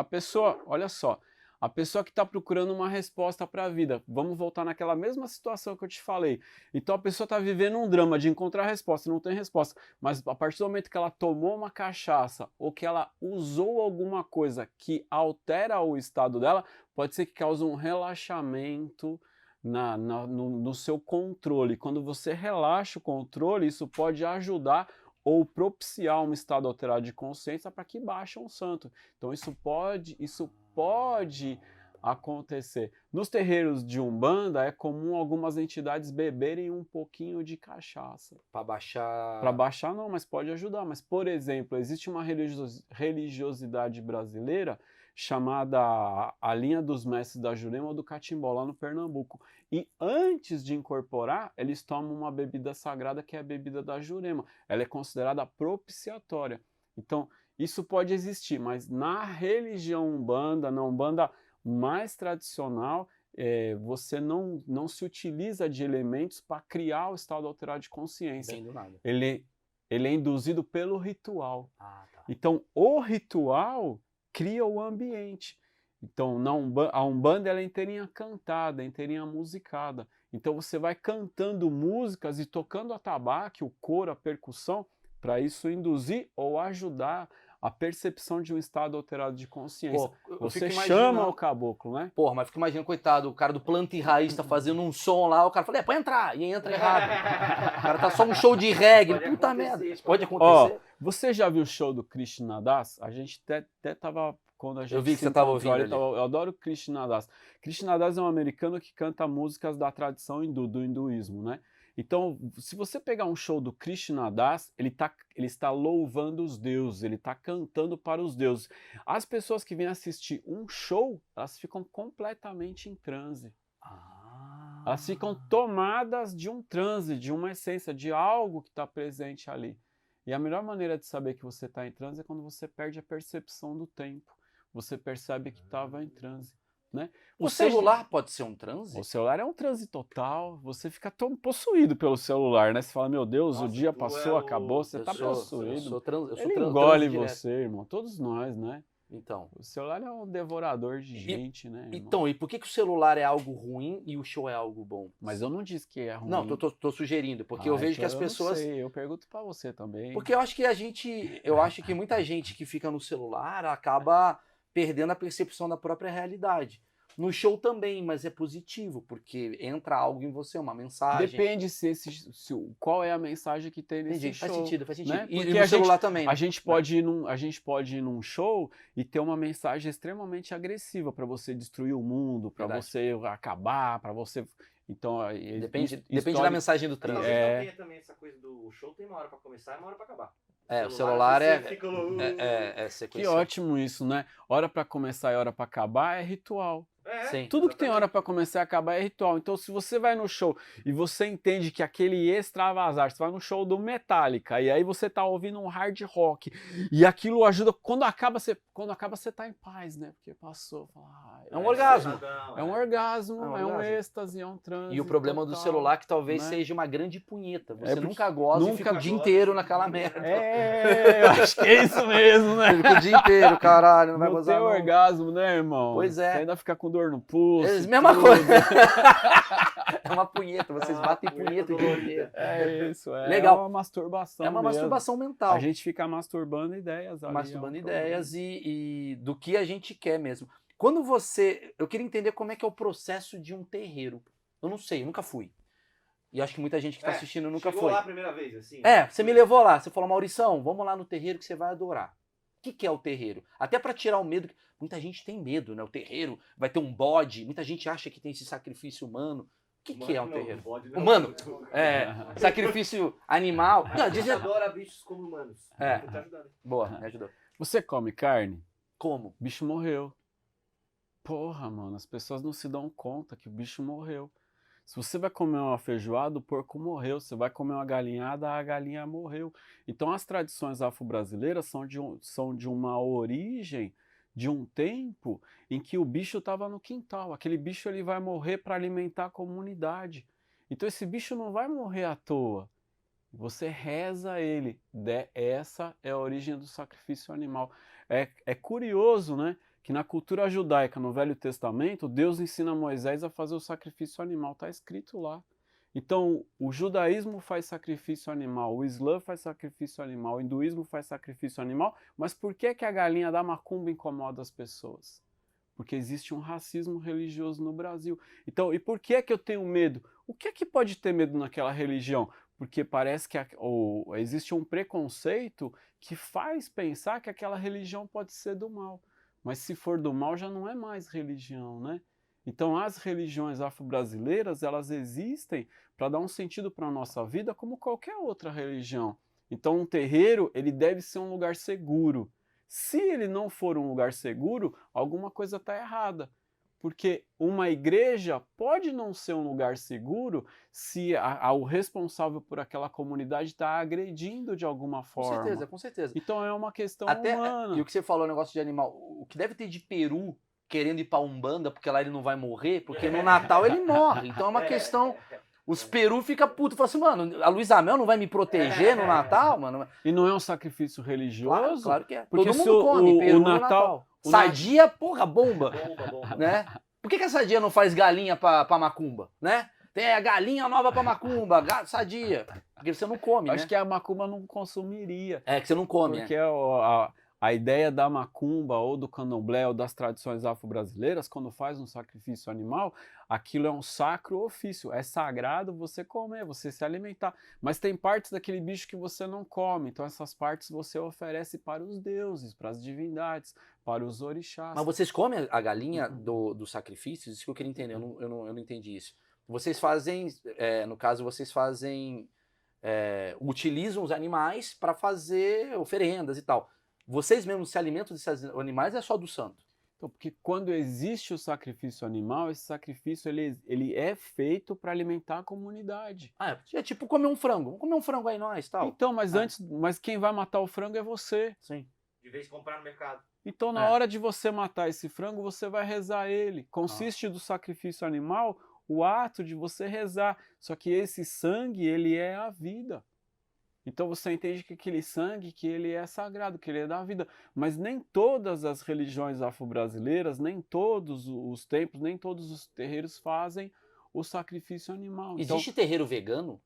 pessoa, olha só. A pessoa que está procurando uma resposta para a vida. Vamos voltar naquela mesma situação que eu te falei. Então a pessoa está vivendo um drama de encontrar resposta, não tem resposta. Mas a partir do momento que ela tomou uma cachaça ou que ela usou alguma coisa que altera o estado dela, pode ser que cause um relaxamento no seu controle. Quando você relaxa o controle, isso pode ajudar ou propiciar um estado alterado de consciência para que baixe um santo. Então isso pode acontecer. Nos terreiros de Umbanda é comum algumas entidades beberem um pouquinho de cachaça. Pra baixar... Para baixar não, mas pode ajudar. Mas, por exemplo, existe uma religiosidade brasileira chamada a linha dos mestres da Jurema ou do Catimbó, lá no Pernambuco. E antes de incorporar, eles tomam uma bebida sagrada que é a bebida da Jurema. Ela é considerada propiciatória. Então, isso pode existir, mas na religião Umbanda, na Umbanda mais tradicional, você não se utiliza de elementos para criar o estado alterado de consciência. Bem do nada. Ele é induzido pelo ritual. Ah, tá. Então, o ritual cria o ambiente. Então, a Umbanda ela é inteirinha cantada, inteirinha musicada. Então, você vai cantando músicas e tocando atabaque, o coro, a percussão, para isso induzir ou ajudar a percepção de um estado alterado de consciência. Pô, eu você fico chama imaginando- o caboclo, né? Porra, mas fica imaginando, coitado, o cara do Planta e Raiz tá fazendo um som lá, o cara fala, pode entrar, e entra errado. O cara tá só um show de reggae, Pode puta acontecer, merda. Isso pode pode Ó, acontecer. você já viu o show do Krishna Das? A gente até tava... Quando a gente Eu vi que se você tava encontrou, ouvindo ali. eu adoro Krishna Das. Krishna Das é um americano que canta músicas da tradição do hinduísmo, né? Então, se você pegar um show do Krishna Das, ele está louvando os deuses, ele está cantando para os deuses. As pessoas que vêm assistir um show, elas ficam completamente em transe. Elas ficam tomadas de um transe, de uma essência, de algo que está presente ali. E a melhor maneira de saber que você está em transe é quando você perde a percepção do tempo. Você percebe que estava em transe, né? O celular pode ser um transe? O celular é um transe total, você fica tão possuído pelo celular, né? Você fala, meu Deus, Nossa, o dia tu passou, é acabou, você Eu tá sou- possuído. Eu sou transe Ele engole direto. você, irmão, todos nós, né? Então, O celular é um devorador de gente, né, irmão? então, e por que o celular é algo ruim e o show é algo bom? Mas eu não disse que é ruim. Não, tô sugerindo, porque eu Ah, vejo que então as eu pessoas... não sei, eu pergunto pra você também. Porque eu acho que eu acho que muita gente que fica no celular acaba perdendo a percepção da própria realidade. No show também, mas é positivo, porque entra algo em você, uma mensagem. Depende qual é a mensagem que tem nesse Entendi, show. faz sentido, faz sentido. né? E Porque no celular também. A gente pode ir num show e ter uma mensagem extremamente agressiva para você destruir o mundo, para Verdade. você acabar, para você. Então, Depende da mensagem do trânsito. Talvez É. não tenha também essa coisa do show, tem uma hora pra começar e uma hora pra acabar. O celular é você fica... é Que sequencial. ótimo isso, né? Hora para começar e hora para acabar é ritual. Sim. Tudo que tem hora para começar e acabar é ritual. Então, se você vai no show e você entende que aquele extravasar, você vai no show do Metallica e aí você tá ouvindo um hard rock e aquilo ajuda. Quando acaba você tá em paz, né? Porque passou. Fala, É um orgasmo. É um orgasmo, É um é um orgasmo. êxtase, é um transe. E o problema do total, celular é que talvez né? seja uma grande punheta. Você porque nunca goza e nunca fica o dia goza, inteiro fica naquela o dia merda. É, eu acho que é isso mesmo, né? Você fica o dia inteiro, caralho, não vai Não gozar tem não. orgasmo, né, irmão? Pois é. Você ainda fica com dor no pulso. Mesma tudo. coisa. É uma punheta, vocês É uma batem punheta punheta o dia dolorida. inteiro. É isso, é Legal. uma masturbação. É uma mesmo. masturbação mental. A gente fica masturbando ideias ali. Masturbando é um problema. ideias e do que a gente quer mesmo. Quando você... Eu queria entender como é que é o processo de um terreiro. Eu não sei, eu nunca fui. E acho que muita gente que está assistindo nunca Chegou foi. lá a primeira vez, assim? Você me levou lá. Você falou, Maurição, vamos lá no terreiro que você vai adorar. O que é o terreiro? Até para tirar o medo. Muita gente tem medo, né? O terreiro vai ter um bode. Muita gente acha que tem esse sacrifício humano. O que é um terreiro? Humano. Sacrifício animal. Não, A gente dizia... adora bichos como humanos. É. Tô te ajudando. Boa, me ajudou. Você come carne? Como? O bicho morreu. Porra, mano, as pessoas não se dão conta que o bicho morreu. Se você vai comer uma feijoada, o porco morreu. Você vai comer uma galinhada, a galinha morreu. Então as tradições afro-brasileiras são de uma origem, de um tempo em que o bicho estava no quintal. Aquele bicho ele vai morrer para alimentar a comunidade. Então esse bicho não vai morrer à toa. Você reza a ele. Essa é a origem do sacrifício animal. É curioso, né? Que na cultura judaica, no Velho Testamento, Deus ensina Moisés a fazer o sacrifício animal. Está escrito lá. Então, o judaísmo faz sacrifício animal, o islã faz sacrifício animal, o hinduísmo faz sacrifício animal, mas por que a galinha da macumba incomoda as pessoas? Porque existe um racismo religioso no Brasil. Então, e por que eu tenho medo? O que é que pode ter medo naquela religião? Porque parece que existe um preconceito que faz pensar que aquela religião pode ser do mal. Mas se for do mal, já não é mais religião, né? Então as religiões afro-brasileiras, elas existem para dar um sentido para a nossa vida como qualquer outra religião. Então um terreiro, ele deve ser um lugar seguro. Se ele não for um lugar seguro, alguma coisa está errada. Porque uma igreja pode não ser um lugar seguro se o responsável por aquela comunidade está agredindo de alguma forma. Com certeza, com certeza. Então é uma questão Até, humana. E o que você falou, o negócio de animal, o que deve ter de peru querendo ir pra Umbanda, porque lá ele não vai morrer, porque no Natal ele morre. Então é uma questão... Os peru ficam putos, falam assim, mano, a Luísa Mel não vai me proteger no Natal, mano? E não é um sacrifício religioso? Claro que é. Porque Todo se mundo come peru o no Natal, Natal. Sadia, porra, bomba. Bomba. Né? Por que a sadia não faz galinha pra macumba, né? Tem a galinha nova pra macumba, sadia. Porque você não come, acho né? que a macumba não consumiria. É, que você não come, Porque né? a ideia da macumba ou do candomblé ou das tradições afro-brasileiras, quando faz um sacrifício animal, aquilo é um sacro ofício. É sagrado você comer, você se alimentar. Mas tem partes daquele bicho que você não come. Então essas partes você oferece para os deuses, para as divindades, para os orixás. Mas vocês comem a galinha do sacrifício? Isso que eu queria entender, eu não entendi isso. Vocês fazem, no caso, vocês fazem, utilizam os animais para fazer oferendas e tal. Vocês mesmos se alimentam desses animais, é só do santo? Então, porque quando existe o sacrifício animal, esse sacrifício ele é feito para alimentar a comunidade. É tipo comer um frango. Vamos comer um frango aí nós, tal. Então, mas quem vai matar o frango é você. Sim. De vez de comprar no mercado. Então, na hora de você matar esse frango, você vai rezar ele. Consiste do sacrifício animal o ato de você rezar. Só que esse sangue, ele é a vida. Então você entende que aquele sangue, que ele é sagrado, que ele é da vida. Mas nem todas as religiões afro-brasileiras, nem todos os templos, nem todos os terreiros fazem o sacrifício animal. Existe terreiro vegano?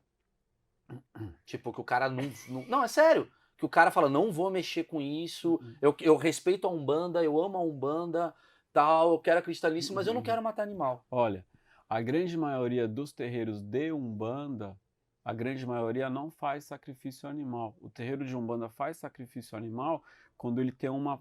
Tipo, que o cara não... Não, é sério. Que o cara fala, não vou mexer com isso, eu respeito a Umbanda, eu amo a Umbanda, tal, eu quero acreditar nisso, mas eu não quero matar animal. Olha, a grande maioria dos terreiros de Umbanda, a grande maioria não faz sacrifício animal. O terreiro de Umbanda faz sacrifício animal quando ele tem uma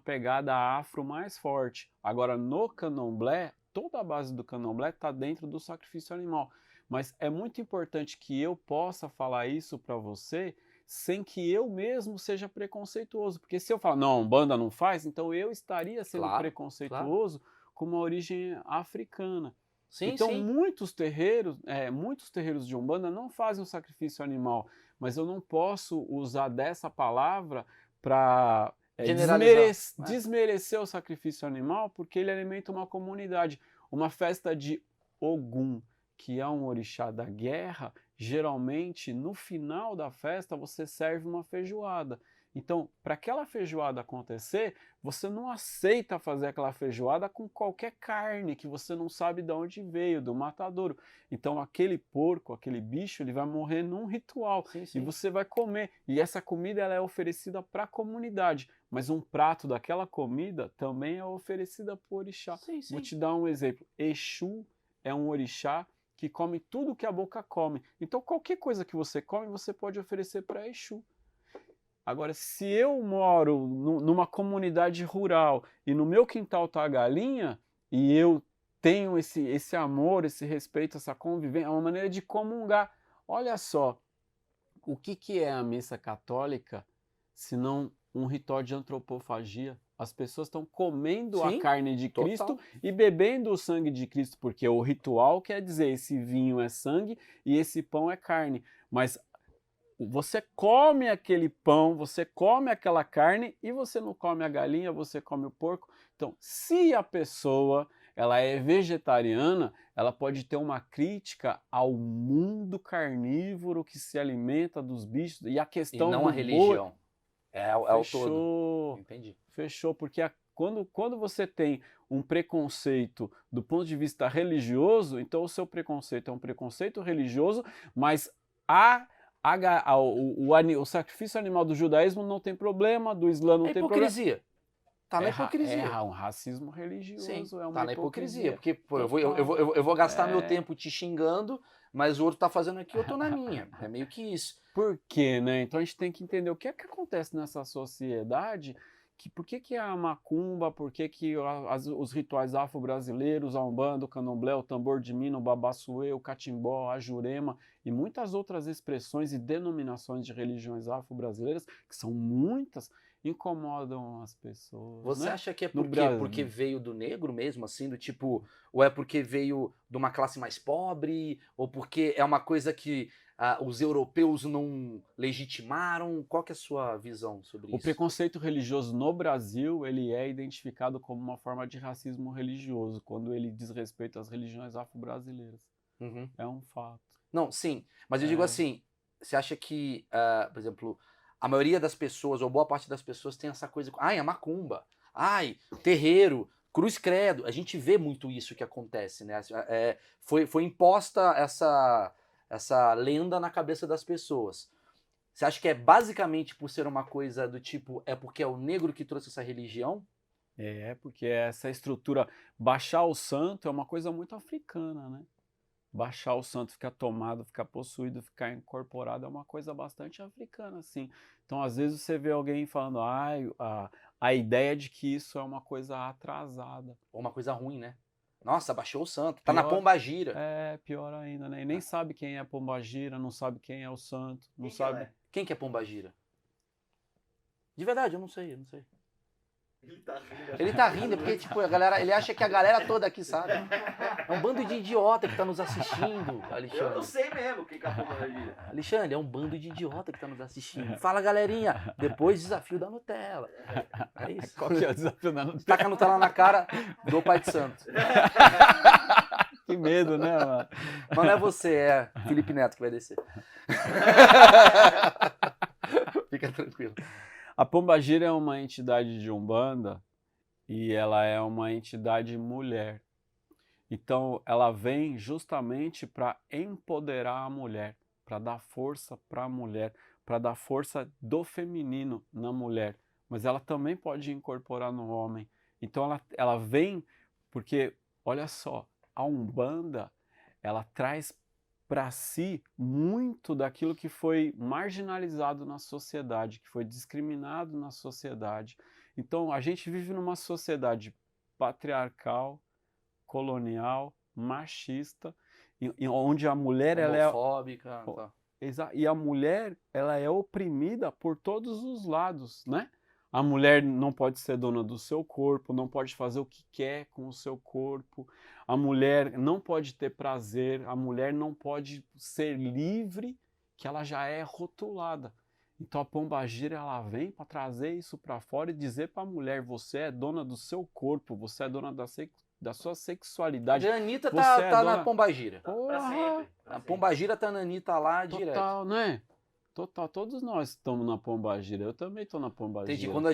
pegada afro mais forte. Agora, no candomblé, toda a base do candomblé está dentro do sacrifício animal. Mas é muito importante que eu possa falar isso para você sem que eu mesmo seja preconceituoso. Porque se eu falar, não, Umbanda não faz, então eu estaria sendo preconceituoso com uma origem africana. Sim, então, sim. muitos terreiros de Umbanda não fazem o sacrifício animal, mas eu não posso usar dessa palavra para Generalizar. desmerecer o sacrifício animal porque ele alimenta uma comunidade. Uma festa de Ogum, que é um orixá da guerra, geralmente no final da festa você serve uma feijoada. Então, para aquela feijoada acontecer, você não aceita fazer aquela feijoada com qualquer carne que você não sabe de onde veio, do matadouro. Então, aquele porco, aquele bicho, ele vai morrer num ritual Sim, e sim. você vai comer. E essa comida ela é oferecida para a comunidade, mas um prato daquela comida também é oferecida por orixá. Sim, sim. Vou te dar um exemplo. Exu é um orixá que come tudo que a boca come. Então, qualquer coisa que você come, você pode oferecer para Exu. Agora, se eu moro numa comunidade rural e no meu quintal tá a galinha e eu tenho esse amor, esse respeito, essa convivência, é uma maneira de comungar. Olha só, o que é a missa católica se não um ritual de antropofagia? As pessoas estão comendo a Sim, carne de total. Cristo e bebendo o sangue de Cristo, porque o ritual quer dizer esse vinho é sangue e esse pão é carne. Mas você come aquele pão, você come aquela carne e você não come a galinha, você come o porco. Então, se a pessoa ela é vegetariana, ela pode ter uma crítica ao mundo carnívoro que se alimenta dos bichos e a E questão não do a religião. É o todo. fechou, Entendi. fechou, porque quando você tem um preconceito do ponto de vista religioso, então o seu preconceito é um preconceito religioso, mas o sacrifício animal do judaísmo não tem problema, do Islã não É tem problema. hipocrisia. Tá na hipocrisia. É um racismo religioso, Sim, é uma tá na hipocrisia. hipocrisia. Porque pô, eu Total. vou gastar meu É. tempo te xingando, mas o outro tá fazendo aqui, eu tô na minha. É meio que isso. Por quê, né? Então a gente tem que entender o que é que acontece nessa sociedade, por que a macumba, por que os rituais afro-brasileiros, a umbanda, o candomblé, o tambor de mina, o babassuê, o catimbó, a jurema e muitas outras expressões e denominações de religiões afro-brasileiras, que são muitas, incomodam as pessoas. Você né? acha que é No porque, Brasil. porque veio do negro mesmo, assim, do tipo, ou é porque veio de uma classe mais pobre, ou porque é uma coisa que os europeus não legitimaram? Qual que é a sua visão sobre O isso? preconceito religioso no Brasil, ele é identificado como uma forma de racismo religioso, quando ele diz respeito às religiões afro-brasileiras. Uhum. É um fato. Não, sim, mas eu digo assim, você acha que, por exemplo, a maioria das pessoas, ou boa parte das pessoas tem essa coisa, ai, a macumba, ai, terreiro, cruz credo, a gente vê muito isso que acontece, né? Foi imposta essa lenda na cabeça das pessoas. Você acha que é basicamente por ser uma coisa do tipo, é porque é o negro que trouxe essa religião? Porque essa estrutura, baixar o santo é uma coisa muito africana, né? Baixar o santo, ficar tomado, ficar possuído, ficar incorporado é uma coisa bastante africana, assim. Então, às vezes você vê alguém falando, a ideia de que isso é uma coisa atrasada. Ou uma coisa ruim, né? Nossa, baixou o santo, tá na Pior- pombagira. Pior ainda, né? E nem sabe quem é pombagira, não sabe quem é o santo, não Quem que sabe. ela é? Quem que é pombagira? De verdade, eu não sei, eu não sei. Ele tá rindo. Ele tá rindo porque, tipo, ele acha que a galera toda aqui sabe. É um bando de idiota que tá nos assistindo, Eu não Alexandre. sei mesmo quem que é a pombagira. Alexandre, é um bando de idiota que tá nos assistindo. Fala, galerinha. Depois, desafio da Nutella. É isso. Qual que é o desafio da Nutella? Taca a Nutella na cara do Pai de Santo. Que medo, né, mano? Mas não é você, é Felipe Neto que vai descer. Fica tranquilo. A pombagira é uma entidade de Umbanda e ela é uma entidade mulher. Então, ela vem justamente para empoderar a mulher, para dar força para a mulher, para dar força do feminino na mulher. Mas ela também pode incorporar no homem. Então, ela vem porque, olha só, a Umbanda, ela traz para si muito daquilo que foi marginalizado na sociedade, que foi discriminado na sociedade. Então, a gente vive numa sociedade patriarcal, colonial, machista, onde a mulher ela é Homofóbica. Tá. e a mulher ela é oprimida por todos os lados, né? A mulher não pode ser dona do seu corpo, não pode fazer o que quer com o seu corpo, a mulher não pode ter prazer, a mulher não pode ser livre, que ela já é rotulada. Então a pombagira ela vem para trazer isso para fora e dizer para a mulher: você é dona do seu corpo, você é dona da sua A sexualidade. Anitta Você é tá na dona. pombagira. Pra Porra! sempre. pra A sempre. pombagira tá na Anitta lá direto. Total, né? Total, todos nós estamos na pombagira. Eu também estou na pombagira. Entendi. Quando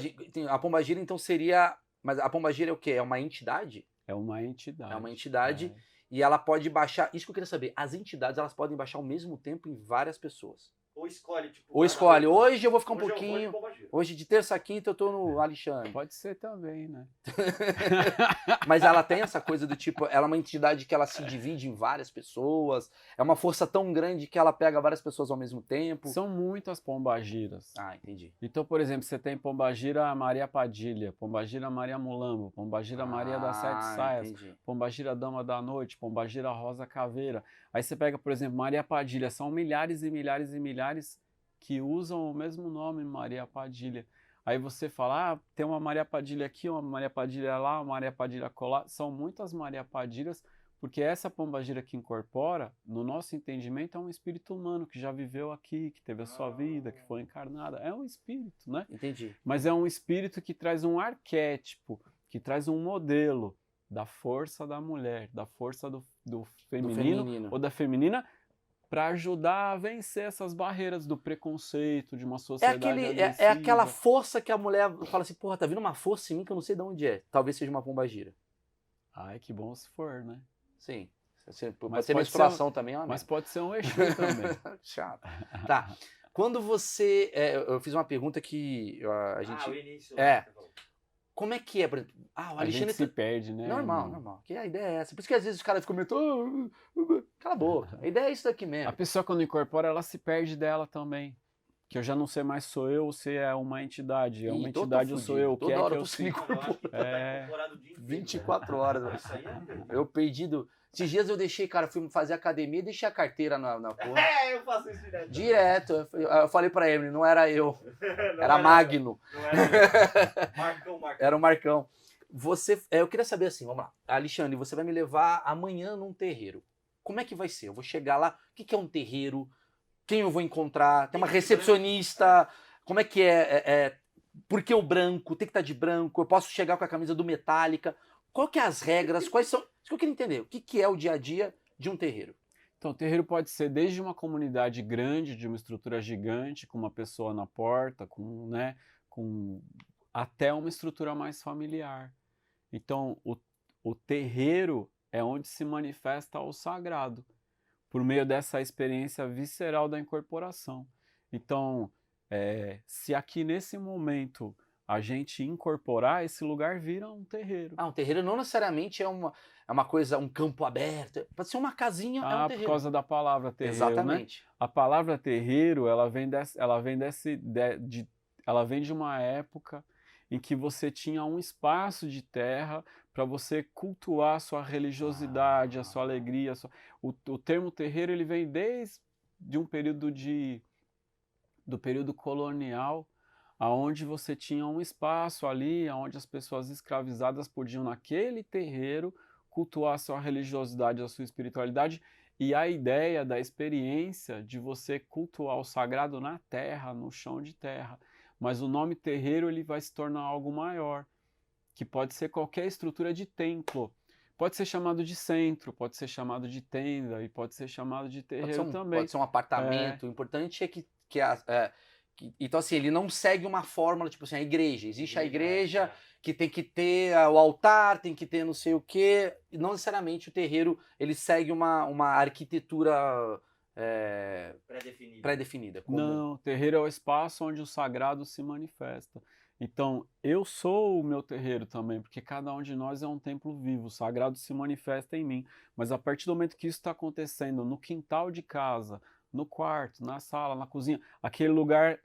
a pombagira então seria... Mas a pombagira é o quê? É uma entidade? É uma entidade. É uma entidade É. e ela pode baixar... Isso que eu queria saber. As entidades, elas podem baixar ao mesmo tempo em várias pessoas. Ou escolhe, tipo. Ou escolhe, cada- hoje eu vou ficar um Hoje eu vou de pouquinho... pombagira. Hoje de terça a quinta eu tô no Alexandre. Pode ser também, né? Mas ela tem essa coisa do tipo, ela é uma entidade que ela se divide em várias pessoas, é uma força tão grande que ela pega várias pessoas ao mesmo tempo. São muitas pombagiras. Ah, entendi. Então, por exemplo, você tem pombagira Maria Padilha, pombagira Maria Mulambo, pombagira Maria das Sete Saias, Entendi. pombagira Dama da Noite, pombagira Rosa Caveira. Aí você pega, por exemplo, Maria Padilha, são milhares e milhares e milhares que usam o mesmo nome, Maria Padilha. Aí você fala, ah, tem uma Maria Padilha aqui, uma Maria Padilha lá, uma Maria Padilha colar. São muitas Maria Padilhas, porque essa pombagira que incorpora, no nosso entendimento, é um espírito humano que já viveu aqui, que teve a sua vida, que foi encarnada. É um espírito, né? Entendi. Mas é um espírito que traz um arquétipo, que traz um modelo da força da mulher, da força do feminino ou da feminina, para ajudar a vencer essas barreiras do preconceito, de uma É, sociedade é agressiva. aquela força que a mulher fala assim, porra, tá vindo uma força em mim que eu não sei de onde é. Talvez seja uma pombagira. Ai, que bom se for, né? Sim. Pode Mas ser pode menstruação também, é uma Mas merda. pode ser um Exu também. Chato. Tá. Quando você... eu fiz uma pergunta que a gente... o início. É. Você falou. Como é que é? Por exemplo, o A gente Alexandre... se perde, né? Normal, irmão? normal. Que a ideia é essa. Por isso que às vezes os caras ficam meio... Cala a boca. A ideia é isso daqui A mesmo. pessoa quando incorpora, ela se perde dela também. Que eu já não sei mais sou eu ou se é uma entidade. É uma Ih, tô entidade ou sou fudido. eu. O que Toda é hora que eu eu tô sem sinto? Eu acho que tá É. incorporado o dia inteiro, 24 horas. né? Isso aí é. Eu perdido... Esses dias eu deixei, cara, fui fazer academia e deixei a carteira na porra. É, eu faço isso direto. Direto. Eu falei pra Emily, não era eu. Não Era Magno. Não era. Marcão. Era o Marcão. Eu queria saber assim, vamos lá. Alexandre, você vai me levar amanhã num terreiro. Como é que vai ser? Eu vou chegar lá, o que é um terreiro? Quem eu vou encontrar? Tem uma recepcionista? Como é que é? Por que o branco? Tem que estar de branco? Eu posso chegar com a camisa do Metallica? Qual que é as regras? Quais são? Isso que eu queria entender. O que é o dia a dia de um terreiro? Então, o terreiro pode ser desde uma comunidade grande, de uma estrutura gigante, com uma pessoa na porta, até uma estrutura mais familiar. Então, o terreiro é onde se manifesta o sagrado, por meio dessa experiência visceral da incorporação. Então, se aqui nesse momento a gente incorporar, esse lugar vira um terreiro. Um terreiro não necessariamente é uma coisa, um campo aberto. Pode ser uma casinha, é um terreiro. Por causa da palavra terreiro, Exatamente. né? A palavra terreiro, ela vem de uma época em que você tinha um espaço de terra para você cultuar a sua religiosidade, a sua alegria. O termo terreiro ele vem desde um período do período colonial, aonde você tinha um espaço ali, onde as pessoas escravizadas podiam naquele terreiro cultuar a sua religiosidade, a sua espiritualidade, e a ideia da experiência de você cultuar o sagrado na terra, no chão de terra. Mas o nome terreiro ele vai se tornar algo maior, que pode ser qualquer estrutura de templo. Pode ser chamado de centro, pode ser chamado de tenda e pode ser chamado de terreiro também. Pode ser um apartamento. O importante é então assim, ele não segue uma fórmula, tipo assim, a igreja. Existe a igreja que tem que ter o altar, tem que ter não sei o quê. E não necessariamente o terreiro, ele segue uma arquitetura pré-definida. Não, o terreiro é o espaço onde o sagrado se manifesta. Então, eu sou o meu terreiro também, porque cada um de nós é um templo vivo, o sagrado se manifesta em mim. Mas a partir do momento que isso está acontecendo no quintal de casa, no quarto, na sala, na cozinha, aquele lugar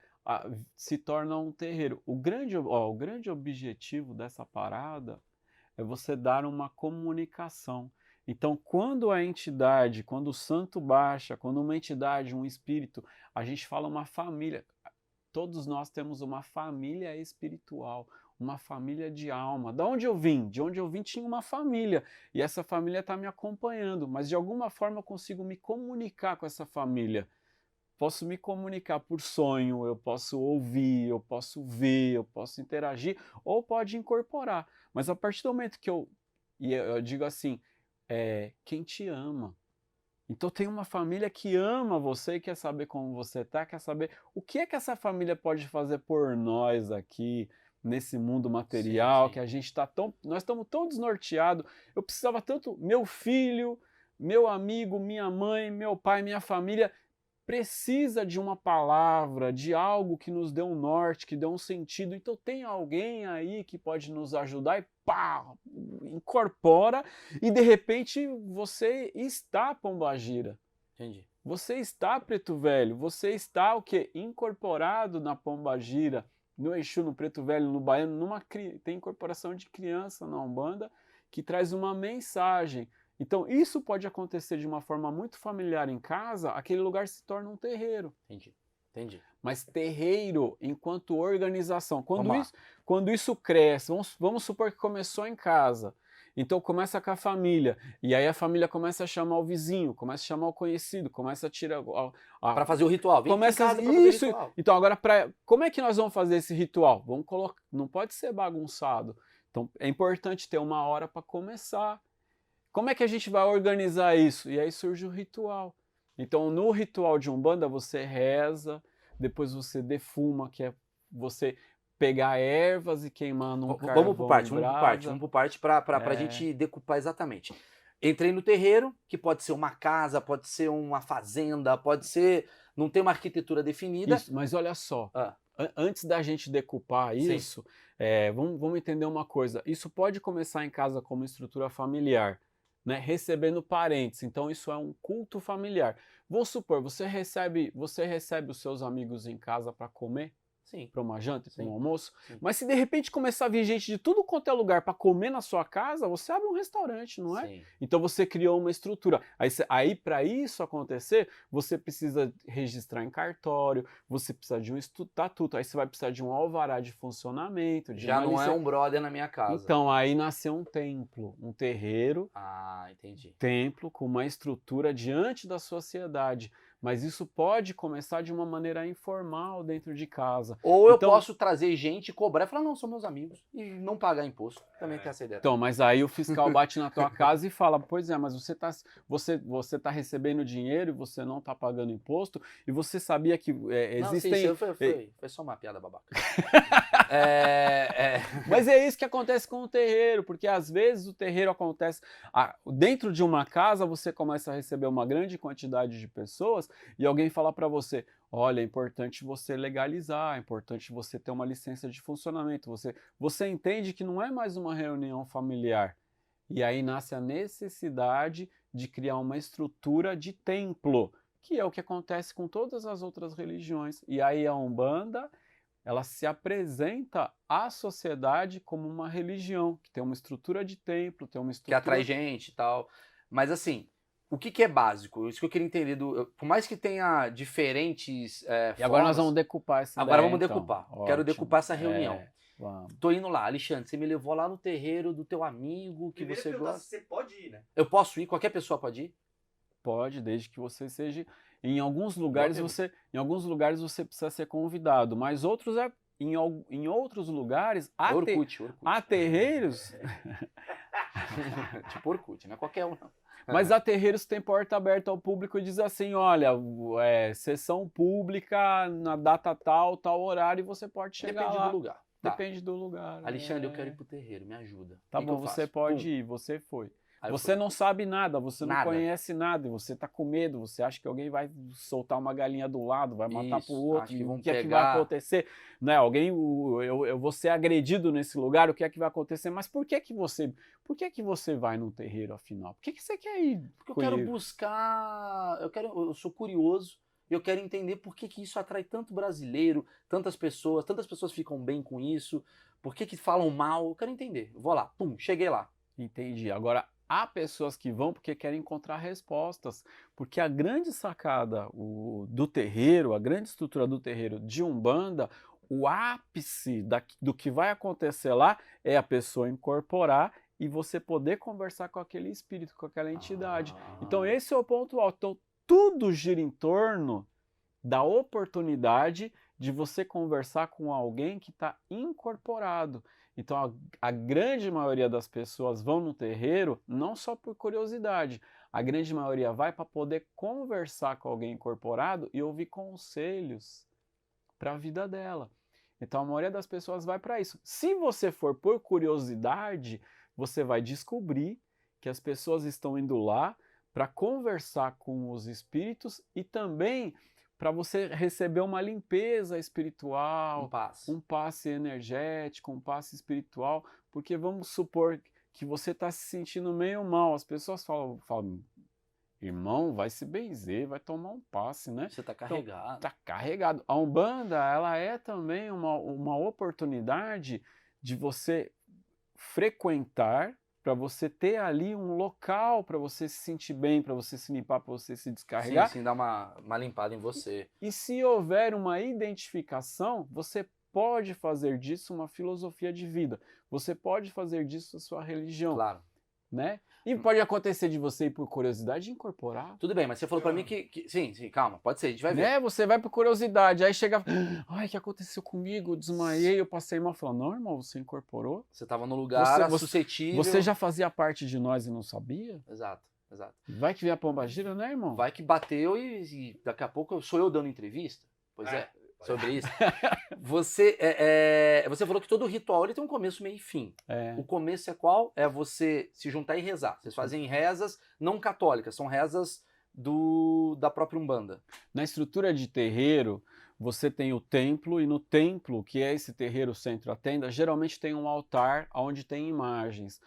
se torna um terreiro. O grande objetivo dessa parada é você dar uma comunicação. Então, quando o santo baixa, quando uma entidade, um espírito, a gente fala uma família. Todos nós temos uma família espiritual, uma família de alma. De onde eu vim? De onde eu vim tinha uma família. E essa família está me acompanhando, mas de alguma forma eu consigo me comunicar com essa família. posso me comunicar por sonho, eu posso ouvir, eu posso ver, eu posso interagir, ou pode incorporar. Mas a partir do momento que eu digo assim, quem te ama. Então tem uma família que ama você e quer saber como você tá, quer saber o que é que essa família pode fazer por nós aqui, nesse mundo material, sim. que a gente tá nós estamos tão desnorteados, eu precisava tanto, meu filho, meu amigo, minha mãe, meu pai, minha família, precisa de uma palavra, de algo que nos dê um norte, que dê um sentido. Então tem alguém aí que pode nos ajudar e pá, incorpora e de repente você está Pombagira. Entendi. Você está Preto Velho, você está o quê? Incorporado na Pombagira, no Exu, no Preto Velho, no Baiano, tem incorporação de criança na Umbanda que traz uma mensagem. Então, isso pode acontecer de uma forma muito familiar em casa, aquele lugar se torna um terreiro. Entendi. Mas terreiro enquanto organização. Vamos lá. Quando isso cresce, vamos supor que começou em casa. Então começa com a família. E aí a família começa a chamar o vizinho, começa a chamar o conhecido, começa a tirar. Para fazer o ritual. Vem Começa aqui em casa pra fazer o isso. ritual. Então, agora, como é que nós vamos fazer esse ritual? Vamos colocar. Não pode ser bagunçado. Então, é importante ter uma hora para começar. Como é que a gente vai organizar isso? E aí surge o ritual. Então, no ritual de Umbanda, você reza, depois você defuma, que é você pegar ervas e queimar num carvão. Vamos por parte para a gente decupar exatamente. Entrei no terreiro, que pode ser uma casa, pode ser uma fazenda, pode ser... Não tem uma arquitetura definida. Isso, mas olha só, antes da gente decupar isso, vamos entender uma coisa. Isso pode começar em casa como estrutura familiar, né? Recebendo parentes. Então isso é um culto familiar. Vou supor, você recebe os seus amigos em casa para comer? Sim. Para uma janta, para um Sim. almoço. Sim. Mas se de repente começar a vir gente de tudo quanto é lugar para comer na sua casa, você abre um restaurante, não é? Sim. Então você criou uma estrutura. Aí para isso acontecer, você precisa registrar em cartório, você precisa de um estatuto, aí você vai precisar de um alvará de funcionamento. Já não é um brother na minha casa. Então aí nasceu um templo, um terreiro. Ah, entendi. Templo com uma estrutura diante da sociedade. Mas isso pode começar de uma maneira informal dentro de casa. Ou eu posso trazer gente e cobrar e falar, não, são meus amigos, e não pagar imposto. Também tem essa ideia. Então, mas aí o fiscal bate na tua casa e fala, pois é, mas você tá recebendo dinheiro e você não tá pagando imposto, e você sabia que existem... Não, foi só uma piada babaca. Mas é isso que acontece com o terreiro, porque às vezes o terreiro acontece... dentro de uma casa você começa a receber uma grande quantidade de pessoas e alguém fala para você, olha, é importante você legalizar, é importante você ter uma licença de funcionamento. Você entende que não é mais uma reunião familiar. E aí nasce a necessidade de criar uma estrutura de templo, que é o que acontece com todas as outras religiões. E aí a Umbanda, ela se apresenta à sociedade como uma religião, que tem uma estrutura de templo, tem uma estrutura... Que atrai gente e tal. Mas assim... O que é básico? Isso que eu queria entender. Por mais que tenha diferentes E agora nós vamos decupar essa Agora ideia, vamos decupar. Então. Quero decupar essa reunião. Vamos. Tô indo lá. Alexandre, você me levou lá no terreiro do teu amigo que Primeiro você gosta. Você pode ir, né? Eu posso ir? Qualquer pessoa pode ir? Pode, desde que você seja... Em alguns lugares você precisa ser convidado, mas outros em outros lugares Orkut. há terreiros... Tipo Orkut, não é qualquer um, não. Mas há terreiros que tem porta aberta ao público e diz assim, olha, sessão pública na data tal horário, e você pode chegar Depende lá. do lugar. Depende do lugar. Alexandre, eu quero ir pro terreiro, me ajuda. Tá bom, você pode ir, você foi. Você não sabe nada, você não conhece nada, e você tá com medo, você acha que alguém vai soltar uma galinha do lado, vai matar pro outro, o que é que vai acontecer? Né, eu vou ser agredido nesse lugar, o que é que vai acontecer? Mas por que que você vai num terreiro afinal? Por que você quer ir? Porque eu quero buscar, eu sou curioso, eu quero entender por que isso atrai tanto brasileiro, tantas pessoas ficam bem com isso, por que falam mal, eu quero entender. Eu vou lá, pum, cheguei lá. Entendi. Agora, há pessoas que vão porque querem encontrar respostas, porque a grande sacada do terreiro, a grande estrutura do terreiro de Umbanda, o ápice do que vai acontecer lá é a pessoa incorporar e você poder conversar com aquele espírito, com aquela entidade. Então esse é o ponto alto. Então tudo gira em torno da oportunidade de você conversar com alguém que está incorporado. Então, a grande maioria das pessoas vão no terreiro não só por curiosidade, a grande maioria vai para poder conversar com alguém incorporado e ouvir conselhos para a vida dela. Então, a maioria das pessoas vai para isso. Se você for por curiosidade, você vai descobrir que as pessoas estão indo lá para conversar com os espíritos e também para você receber uma limpeza espiritual, um passe energético, um passe espiritual, porque vamos supor que você está se sentindo meio mal. As pessoas falam, irmão, vai se benzer, vai tomar um passe, né? Você está carregado. Então, tá carregado. A Umbanda, ela é também uma oportunidade de você frequentar, para você ter ali um local para você se sentir bem, para você se limpar, para você se descarregar. Sim, dar uma limpada em você. E se houver uma identificação, você pode fazer disso uma filosofia de vida. Você pode fazer disso a sua religião. Claro. Né? E pode acontecer de você ir por curiosidade e incorporar. Tudo bem, mas você falou pra mim que... Sim, calma, pode ser, a gente vai ver. Né? Você vai por curiosidade, aí chega... Ai, o que aconteceu comigo? Eu desmaiei, eu passei mal. Fala, não, irmão, você incorporou? Você tava no lugar você, suscetível. Você já fazia parte de nós e não sabia? Exato. Vai que vem a pombagira, né, irmão? Vai que bateu e daqui a pouco sou eu dando entrevista. Pois é. Sobre isso. Você falou que todo ritual ele tem um começo, meio e fim. O começo é qual? É você se juntar e rezar. Vocês fazem rezas não católicas, são rezas da própria Umbanda. Na estrutura de terreiro, você tem o templo, e no templo, que é esse terreiro centro a tenda, geralmente tem um altar onde tem imagens.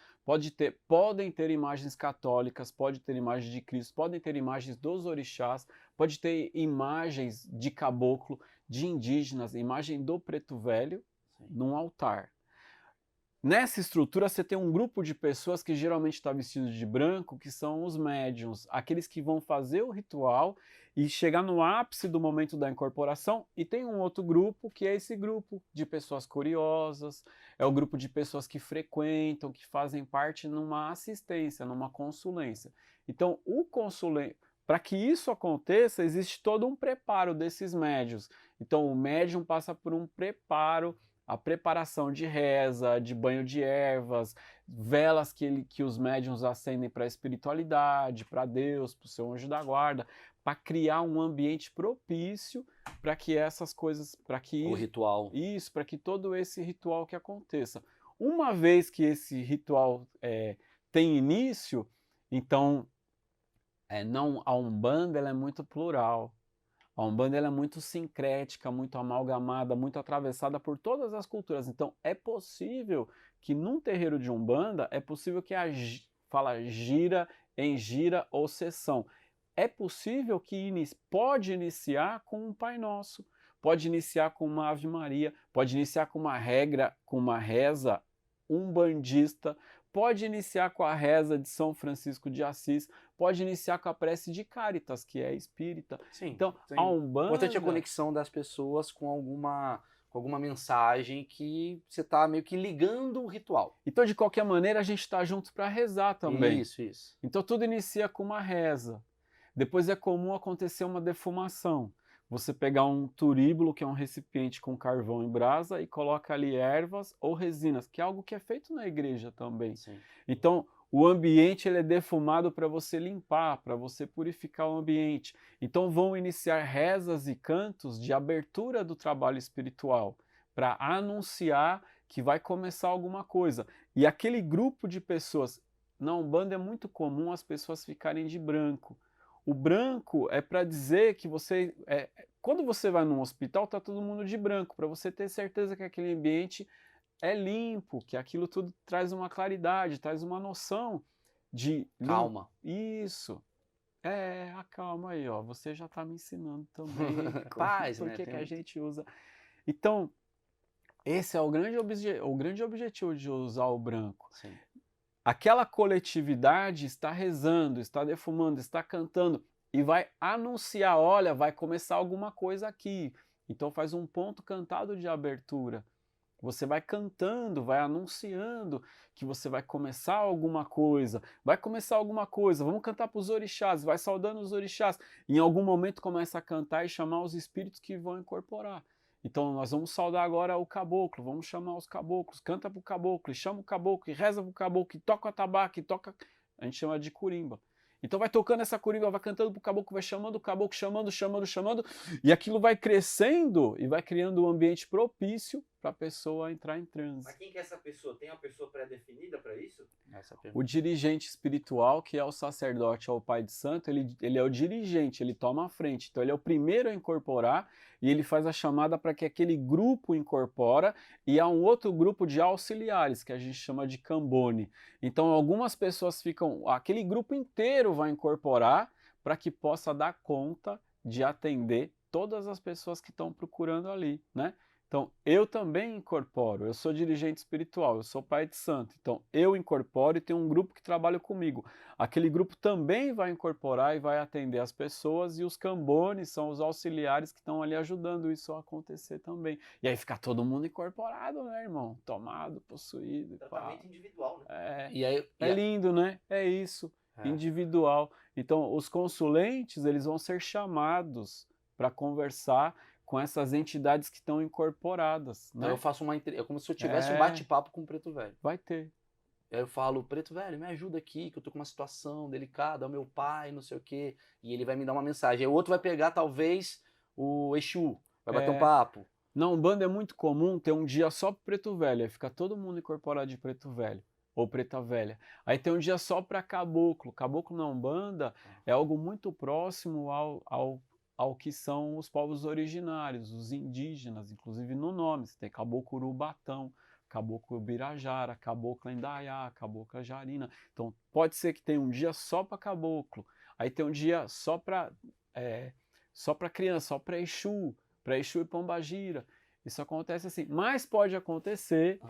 Podem ter imagens católicas, pode ter imagens de Cristo, podem ter imagens dos orixás, pode ter imagens de caboclo, de indígenas, imagem do preto velho, num altar. Nessa estrutura você tem um grupo de pessoas que geralmente está vestido de branco, que são os médiuns, aqueles que vão fazer o ritual e chegar no ápice do momento da incorporação, e tem um outro grupo, que é esse grupo de pessoas curiosas, é o grupo de pessoas que frequentam, que fazem parte numa assistência, numa consulência. Então, para que isso aconteça, existe todo um preparo desses médiuns. Então, o médium passa por um preparo, a preparação de reza, de banho de ervas, velas que os médiuns acendem para a espiritualidade, para Deus, para o seu anjo da guarda, para criar um ambiente propício para que essas coisas, para que para que todo esse ritual que aconteça. Uma vez que esse ritual tem início, então a Umbanda ela é muito plural. A Umbanda ela é muito sincrética, muito amalgamada, muito atravessada por todas as culturas. Então, é possível que num terreiro de Umbanda, é possível que fala gira, em gira ou sessão. É possível que pode iniciar com um Pai Nosso, pode iniciar com uma Ave Maria, pode iniciar com uma regra, com uma reza umbandista, pode iniciar com a reza de São Francisco de Assis, pode iniciar com a prece de Caritas, que é espírita. Sim, então, a Umbanda... Importante a conexão das pessoas com alguma mensagem que você está meio que ligando o ritual. Então, de qualquer maneira, a gente está juntos para rezar também. Isso. Então, tudo inicia com uma reza. Depois é comum acontecer uma defumação. Você pegar um turíbulo, que é um recipiente com carvão em brasa, e coloca ali ervas ou resinas, que é algo que é feito na igreja também. Sim. Então, o ambiente ele é defumado para você limpar, para você purificar o ambiente. Então, vão iniciar rezas e cantos de abertura do trabalho espiritual, para anunciar que vai começar alguma coisa. E aquele grupo de pessoas, na Umbanda é muito comum as pessoas ficarem de branco. O branco é para dizer que você... quando você vai num hospital, tá todo mundo de branco, para você ter certeza que aquele ambiente é limpo, que aquilo tudo traz uma claridade, traz uma noção de... Calma. Isso. A calma aí, ó. Você já está me ensinando também. Paz, por né? que a gente usa... Então, esse é o grande objetivo de usar o branco. Sim. Aquela coletividade está rezando, está defumando, está cantando e vai anunciar, olha, vai começar alguma coisa aqui. Então faz um ponto cantado de abertura. Você vai cantando, vai anunciando que você vai começar alguma coisa. Vai começar alguma coisa, vamos cantar para os orixás, vai saudando os orixás. Em algum momento começa a cantar e chamar os espíritos que vão incorporar. Então nós vamos saudar agora o caboclo, vamos chamar os caboclos, canta para o caboclo, e chama o caboclo, e reza para o caboclo, e toca atabaque, e toca... A gente chama de curimba. Então vai tocando essa curimba, vai cantando pro caboclo, vai chamando o caboclo, chamando, e aquilo vai crescendo e vai criando um ambiente propício para a pessoa entrar em transe. Mas quem que é essa pessoa? Tem uma pessoa pré-definida para isso? Essa O dirigente espiritual, que é o sacerdote ou o pai de santo, ele é o dirigente, ele toma a frente. Então ele é o primeiro a incorporar e ele faz a chamada para que aquele grupo incorpora e há um outro grupo de auxiliares, que a gente chama de cambone. Então algumas pessoas ficam, aquele grupo inteiro vai incorporar para que possa dar conta de atender todas as pessoas que estão procurando ali, né? Então, eu também incorporo, eu sou dirigente espiritual, eu sou pai de santo, então eu incorporo e tem um grupo que trabalha comigo. Aquele grupo também vai incorporar e vai atender as pessoas e os cambones são os auxiliares que estão ali ajudando isso a acontecer também. E aí fica todo mundo incorporado, né, irmão? Tomado, possuído. Tratamento individual, né? É lindo, né? É isso, individual. Então, os consulentes, eles vão ser chamados para conversar com essas entidades que estão incorporadas. Então né? eu faço é como se eu tivesse um bate-papo com o Preto Velho. Vai ter. Aí eu falo, Preto Velho, me ajuda aqui, que eu tô com uma situação delicada, é o meu pai, não sei o quê. E ele vai me dar uma mensagem. Aí o outro vai pegar, talvez, o Exu, vai bater um papo. Na Umbanda é muito comum ter um dia só pro Preto Velho, aí fica todo mundo incorporado de Preto Velho. Ou Preta Velha. Aí tem um dia só para Caboclo. Caboclo na Umbanda é algo muito próximo ao que são os povos originários, os indígenas, inclusive no nome. Você tem Caboclo Urubatão, Caboclo Birajara, Caboclo Indaiá, Caboclo Jarina. Então pode ser que tenha um dia só para Caboclo. Aí tem um dia só para criança, só para Exu e Pombagira. Isso acontece assim. Mas pode acontecer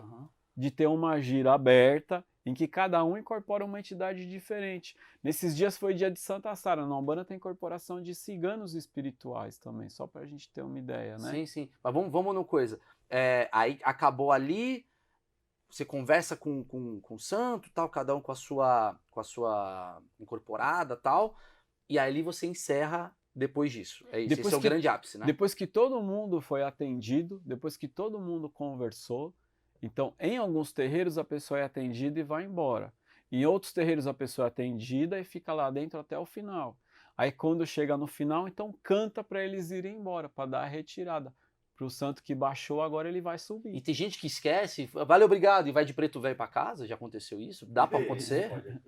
de ter uma gira aberta em que cada um incorpora uma entidade diferente. Nesses dias foi dia de Santa Sara. Na Umbanda tem incorporação de ciganos espirituais também, só para a gente ter uma ideia, né? Sim, sim. Mas vamos numa coisa. Aí acabou ali, você conversa com o santo, tal, cada um com a sua incorporada, tal, e aí você encerra depois disso. É isso, esse é o grande ápice, né? Depois que todo mundo foi atendido, depois que todo mundo conversou, então, em alguns terreiros a pessoa é atendida e vai embora. Em outros terreiros a pessoa é atendida e fica lá dentro até o final. Aí quando chega no final, então canta para eles irem embora, para dar a retirada. Para o santo que baixou, agora ele vai subir. E tem gente que esquece, valeu, obrigado, e vai de Preto Velho para casa? Já aconteceu isso? Dá para acontecer?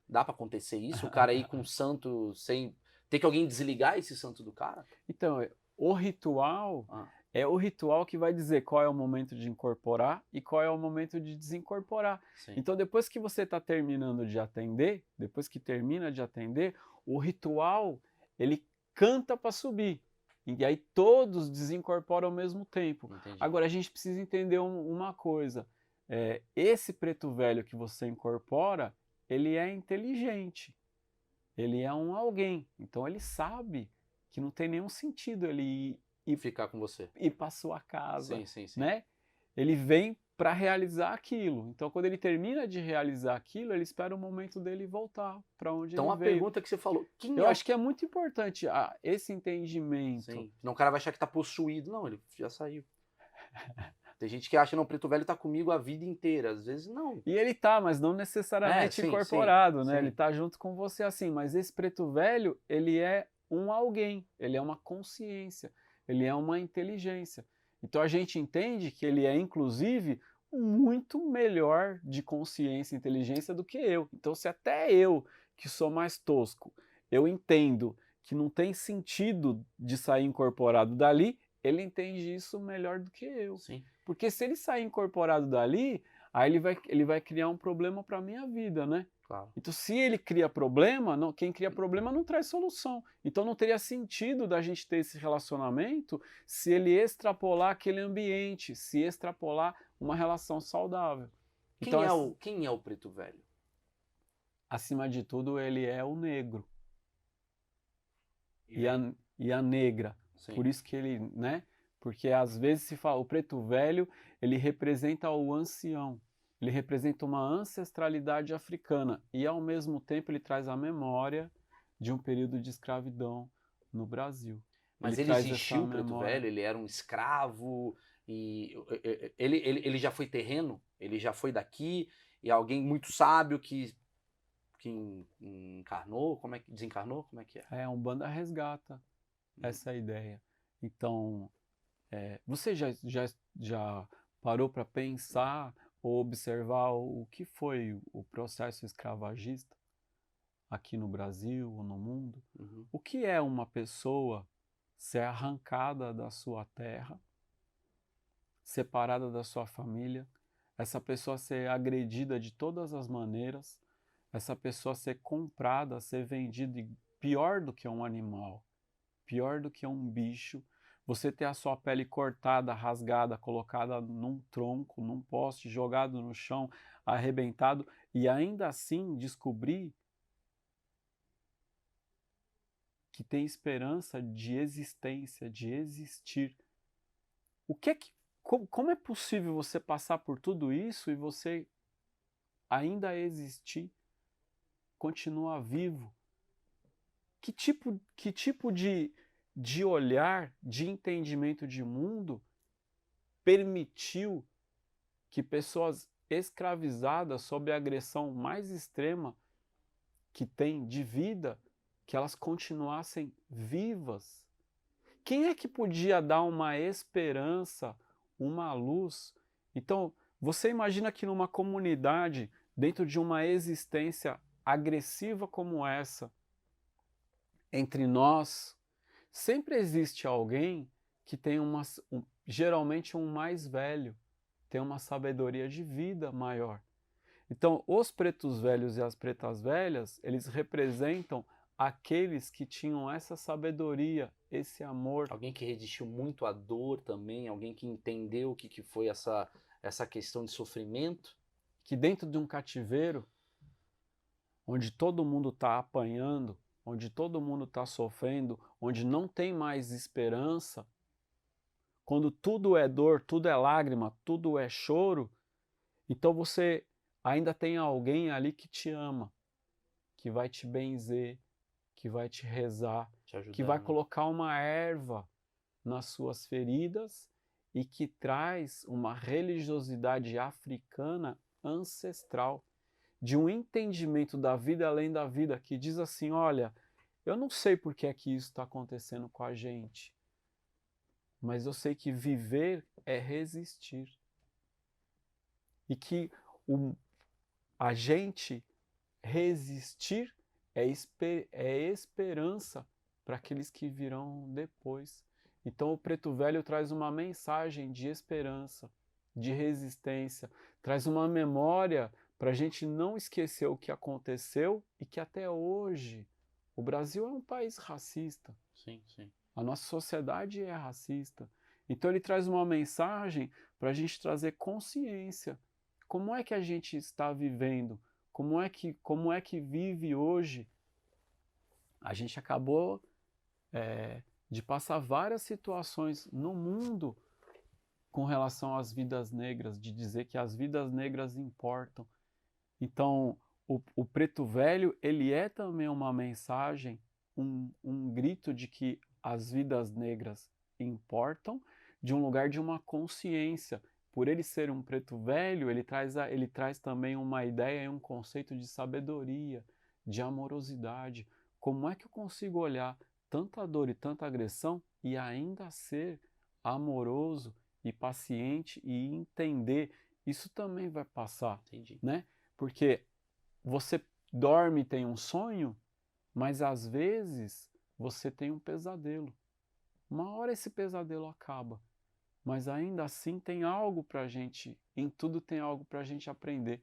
Dá para acontecer isso? O cara ir com o santo sem... Tem que alguém desligar esse santo do cara? Então, o ritual... É o ritual que vai dizer qual é o momento de incorporar e qual é o momento de desincorporar. Sim. Então, depois que você está terminando de atender, depois que termina de atender, o ritual, ele canta para subir. E aí todos desincorporam ao mesmo tempo. Entendi. Agora, a gente precisa entender uma coisa. Esse Preto Velho que você incorpora, ele é inteligente. Ele é um alguém. Então, ele sabe que não tem nenhum sentido ele e ficar com você. Ir para sua casa. Sim. Né? Ele vem para realizar aquilo. Então, quando ele termina de realizar aquilo, ele espera o momento dele voltar para onde ele veio. Então, a pergunta que você falou... Eu acho que é muito importante esse entendimento. Sim. Não, o cara vai achar que está possuído. Não, ele já saiu. Tem gente que acha que o Preto Velho está comigo a vida inteira. Às vezes, não. E ele tá, mas não necessariamente incorporado, né? Sim. Ele tá junto com você assim. Mas esse Preto Velho, ele é um alguém. Ele é uma consciência. Ele é uma inteligência. Então a gente entende que ele é, inclusive, muito melhor de consciência e inteligência do que eu. Então se até eu, que sou mais tosco, eu entendo que não tem sentido de sair incorporado dali, ele entende isso melhor do que eu. Sim. Porque se ele sair incorporado dali, aí ele vai criar um problema para a minha vida, né? Claro. Então, se ele cria problema, quem cria problema não traz solução. Então, não teria sentido da gente ter esse relacionamento se ele extrapolar aquele ambiente, se extrapolar uma relação saudável. Quem é o Preto Velho? Acima de tudo, ele é o negro. E a negra. Sim. Por isso que ele, né? Porque às vezes se fala, o preto velho, ele representa o ancião, ele representa uma ancestralidade africana e ao mesmo tempo ele traz a memória de um período de escravidão no Brasil. Mas Ele ele traz existiu, essa o Preto memória. Velho? Ele era um escravo? E ele já foi terreno? Ele já foi daqui? E alguém muito sábio que encarnou? Como é que desencarnou? Como é que é? A Umbanda resgata essa ideia. Então, você já parou para pensar ou observar o que foi o processo escravagista aqui no Brasil ou no mundo? Uhum. O que é uma pessoa ser arrancada da sua terra, separada da sua família, essa pessoa ser agredida de todas as maneiras, essa pessoa ser comprada, ser vendida pior do que um animal, pior do que um bicho, você ter a sua pele cortada, rasgada, colocada num tronco, num poste, jogado no chão, arrebentado, e ainda assim descobrir que tem esperança de existência, de existir. Como é possível você passar por tudo isso e você ainda existir, continuar vivo? Que tipo de olhar, de entendimento de mundo permitiu que pessoas escravizadas sob a agressão mais extrema que tem de vida, que elas continuassem vivas? Quem é que podia dar uma esperança, uma luz? Então, você imagina que numa comunidade, dentro de uma existência agressiva como essa, entre nós, sempre existe alguém que tem geralmente um mais velho, tem uma sabedoria de vida maior. Então, os pretos velhos e as pretas velhas, eles representam aqueles que tinham essa sabedoria, esse amor. Alguém que resistiu muito à dor também, alguém que entendeu o que foi essa questão de sofrimento. Que dentro de um cativeiro, onde todo mundo está apanhando, onde todo mundo está sofrendo, onde não tem mais esperança, quando tudo é dor, tudo é lágrima, tudo é choro, então você ainda tem alguém ali que te ama, que vai te benzer, que vai te rezar, Te ajudar, que vai né? colocar uma erva nas suas feridas e que traz uma religiosidade africana ancestral, de um entendimento da vida além da vida, que diz assim, olha, eu não sei por que é que isso está acontecendo com a gente, mas eu sei que viver é resistir. E que a gente resistir é esperança para aqueles que virão depois. Então o Preto Velho traz uma mensagem de esperança, de resistência, traz uma memória para a gente não esquecer o que aconteceu e que até hoje o Brasil é um país racista. Sim, sim. A nossa sociedade é racista. Então ele traz uma mensagem para a gente trazer consciência. Como é que a gente está vivendo? Como é que vive hoje? A gente acabou de passar várias situações no mundo com relação às vidas negras, de dizer que as vidas negras importam. Então, o Preto Velho, ele é também uma mensagem, um grito de que as vidas negras importam, de um lugar de uma consciência. Por ele ser um preto velho, ele traz também uma ideia e um conceito de sabedoria, de amorosidade. Como é que eu consigo olhar tanta dor e tanta agressão e ainda ser amoroso e paciente e entender? Isso também vai passar, Entendi. né? Porque você dorme e tem um sonho, mas às vezes você tem um pesadelo. Uma hora esse pesadelo acaba, mas ainda assim tem algo para a gente, em tudo tem algo para a gente aprender,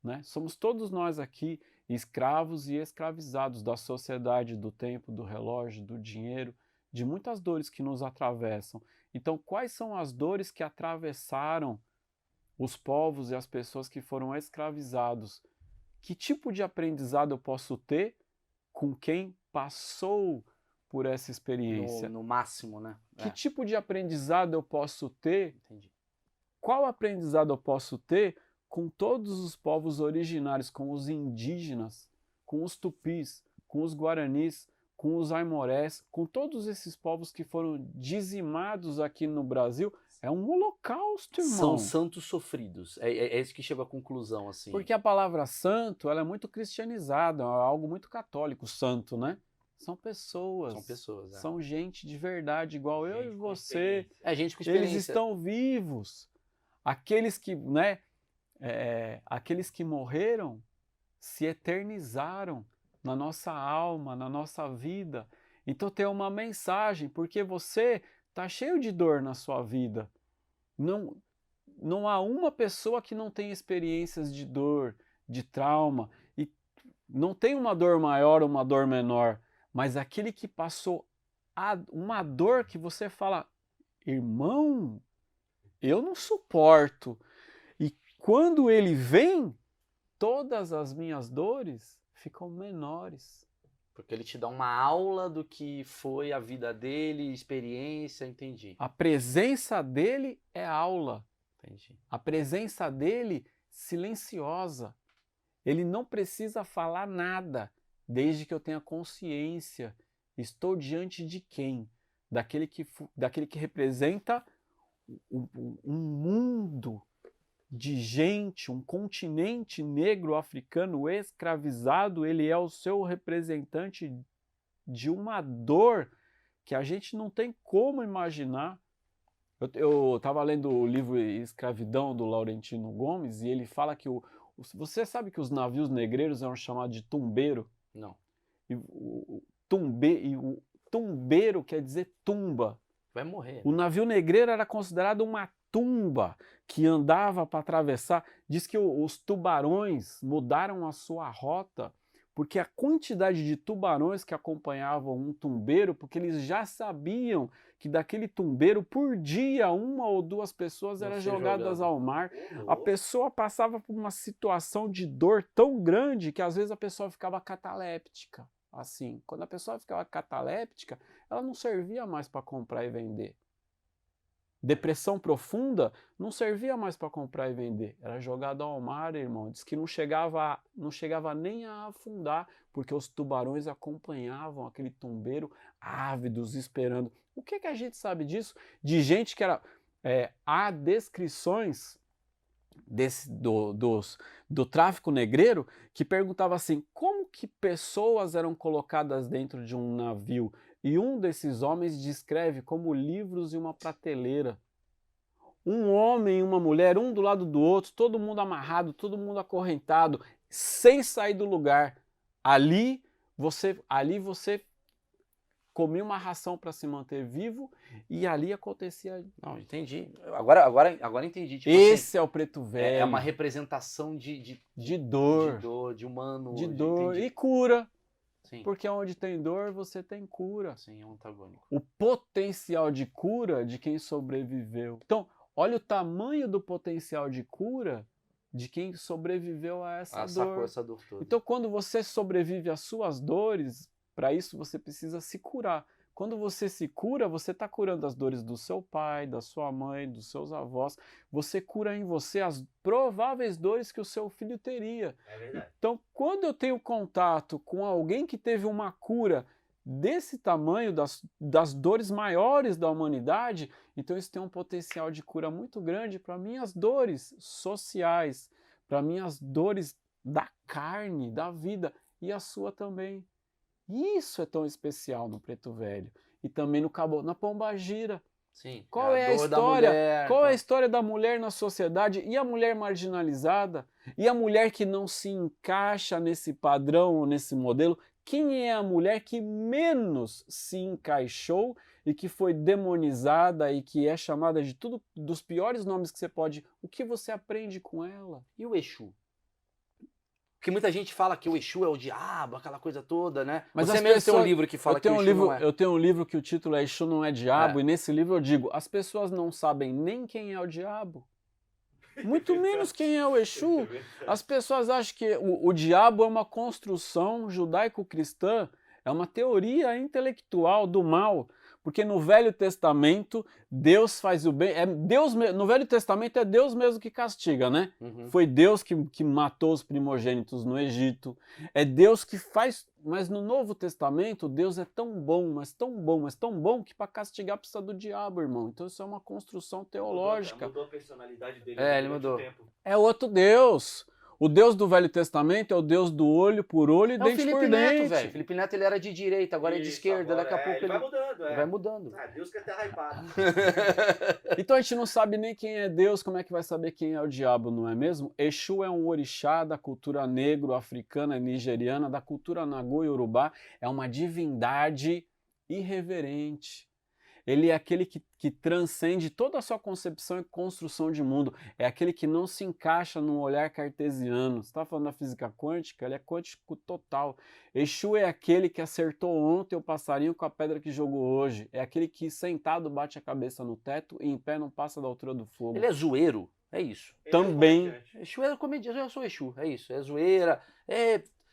né? Somos todos nós aqui escravos e escravizados da sociedade, do tempo, do relógio, do dinheiro, de muitas dores que nos atravessam. Então, quais são as dores que atravessaram os povos e as pessoas que foram escravizados? Que tipo de aprendizado eu posso ter com quem passou por essa experiência? No máximo, né? Que tipo de aprendizado eu posso ter? Entendi. Qual aprendizado eu posso ter com todos os povos originários, com os indígenas, com os tupis, com os guaranis, com os aimorés, com todos esses povos que foram dizimados aqui no Brasil? É um holocausto, irmão. São santos sofridos. É isso que chega à conclusão, assim. Porque a palavra santo, ela é muito cristianizada, é algo muito católico, santo, né? São pessoas. São pessoas, é. São gente de verdade, igual eu Gente e com você. experiência. É gente com experiência. Eles estão vivos. Aqueles que, né? Aqueles que morreram se eternizaram na nossa alma, na nossa vida. Então tem uma mensagem, porque você está cheio de dor na sua vida. Não há uma pessoa que não tenha experiências de dor, de trauma, e não tem uma dor maior ou uma dor menor, mas aquele que passou uma dor que você fala, irmão, eu não suporto. E quando ele vem, todas as minhas dores ficam menores. Porque ele te dá uma aula do que foi a vida dele, experiência, entendi. A presença dele é aula. Entendi. A presença dele silenciosa. Ele não precisa falar nada, desde que eu tenha consciência. Estou diante de quem? Daquele que representa um mundo de gente, um continente negro africano escravizado. Ele é o seu representante de uma dor que a gente não tem como imaginar. Eu estava lendo o livro Escravidão, do Laurentino Gomes, e ele fala que você sabe que os navios negreiros eram chamados de tumbeiro? Não. E o tumbeiro quer dizer tumba. Vai morrer. O navio negreiro era considerado uma tumba que andava para atravessar. Diz que os tubarões mudaram a sua rota porque a quantidade de tubarões que acompanhavam um tumbeiro, porque eles já sabiam que daquele tumbeiro, por dia, 1 ou 2 pessoas eram jogadas ao mar. A pessoa passava por uma situação de dor tão grande que às vezes a pessoa ficava cataléptica. Assim, quando a pessoa ficava cataléptica, ela não servia mais para comprar e vender. Depressão profunda não servia mais para comprar e vender. Era jogado ao mar, irmão. Diz que não chegava nem a afundar, porque os tubarões acompanhavam aquele tumbeiro ávidos, esperando. O que a gente sabe disso? De gente que era... há descrições do tráfico negreiro que perguntava assim, como que pessoas eram colocadas dentro de um navio? E um desses homens descreve como livros em uma prateleira. Um homem e uma mulher, um do lado do outro, todo mundo amarrado, todo mundo acorrentado, sem sair do lugar. Ali você comia uma ração para se manter vivo e ali acontecia... Não, entendi. Agora entendi. Tipo Esse assim, é o preto velho. É uma representação de dor, de humano. de dor entendi. e cura. Sim. Porque onde tem dor, você tem cura. Sim, é um antagônico. O potencial de cura de quem sobreviveu. Então, olha o tamanho do potencial de cura de quem sobreviveu a essa dor. Sacou essa dor toda. Então, quando você sobrevive às suas dores, para isso você precisa se curar. Quando você se cura, você está curando as dores do seu pai, da sua mãe, dos seus avós. Você cura em você as prováveis dores que o seu filho teria. É verdade. Então, quando eu tenho contato com alguém que teve uma cura desse tamanho, das dores maiores da humanidade, então isso tem um potencial de cura muito grande para minhas dores sociais, para minhas dores da carne, da vida, e a sua também. Isso é tão especial no Preto Velho. E também na Pombagira. Sim. Qual é a dor da história? mulher, Qual é a história da mulher na sociedade? E a mulher marginalizada? E a mulher que não se encaixa nesse padrão ou nesse modelo? Quem é a mulher que menos se encaixou e que foi demonizada e que é chamada de tudo, dos piores nomes que você pode... O que você aprende com ela? E o Exu? Porque muita gente fala que o Exu é o diabo, aquela coisa toda, né? Mas você as mesmo tem um pessoas- livro que fala eu que o tenho Exu não é. Eu tenho um livro que o título é Exu não é diabo, É. e nesse livro eu digo, as pessoas não sabem nem quem é o diabo, muito menos quem é o Exu. As pessoas acham que o diabo é uma construção judaico-cristã, É uma teoria intelectual do mal, porque no Velho Testamento Deus faz o bem. No Velho Testamento é Deus mesmo que castiga, né? Uhum. Foi Deus que matou os primogênitos no Egito. É Deus que faz. Mas no Novo Testamento, Deus é tão bom, mas tão bom, mas tão bom que para castigar precisa do diabo, irmão. Então isso é uma construção teológica. Mudou a personalidade dele Ele durante mudou. o tempo. É outro Deus. O Deus do Velho Testamento é o Deus do olho por olho e É o dente Felipe por Neto, dente. velho. Felipe Neto ele era de direita, agora é de Isso, esquerda, agora, daqui a pouco ele vai mudando, ele vai mudando. Ah, Deus quer ter hypado. Então a gente não sabe nem quem é Deus, como é que vai saber quem é o diabo, não é mesmo? Exu é um orixá da cultura negro-africana e nigeriana, da cultura nagô e urubá, é uma divindade irreverente. Ele é aquele que transcende toda a sua concepção e construção de mundo. É aquele que não se encaixa num olhar cartesiano. Você está falando da física quântica? Ele é quântico total. Exu é aquele que acertou ontem o passarinho com a pedra que jogou hoje. É aquele que sentado bate a cabeça no teto e em pé não passa da altura do fogo. Ele é zoeiro, é isso. Ele Também. é comediante. Exu é comediante, eu sou Exu, é isso. É zoeira,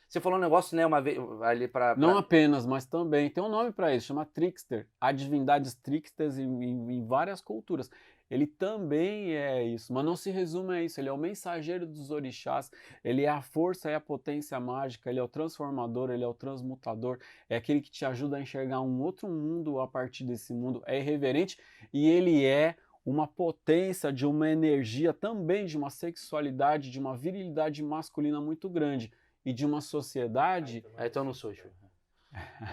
Você falou um negócio, né, uma vez ali pra... Não apenas, mas também. Tem um nome para isso, chama trickster. Há divindades tricksters em várias culturas. Ele também é isso, mas não se resume a isso. Ele é o mensageiro dos orixás, ele é a força e a potência mágica, ele é o transformador, ele é o transmutador, é aquele que te ajuda a enxergar um outro mundo a partir desse mundo. É irreverente e ele é uma potência de uma energia também, de uma sexualidade, de uma virilidade masculina muito grande. E de uma sociedade. Então eu não sou Exu.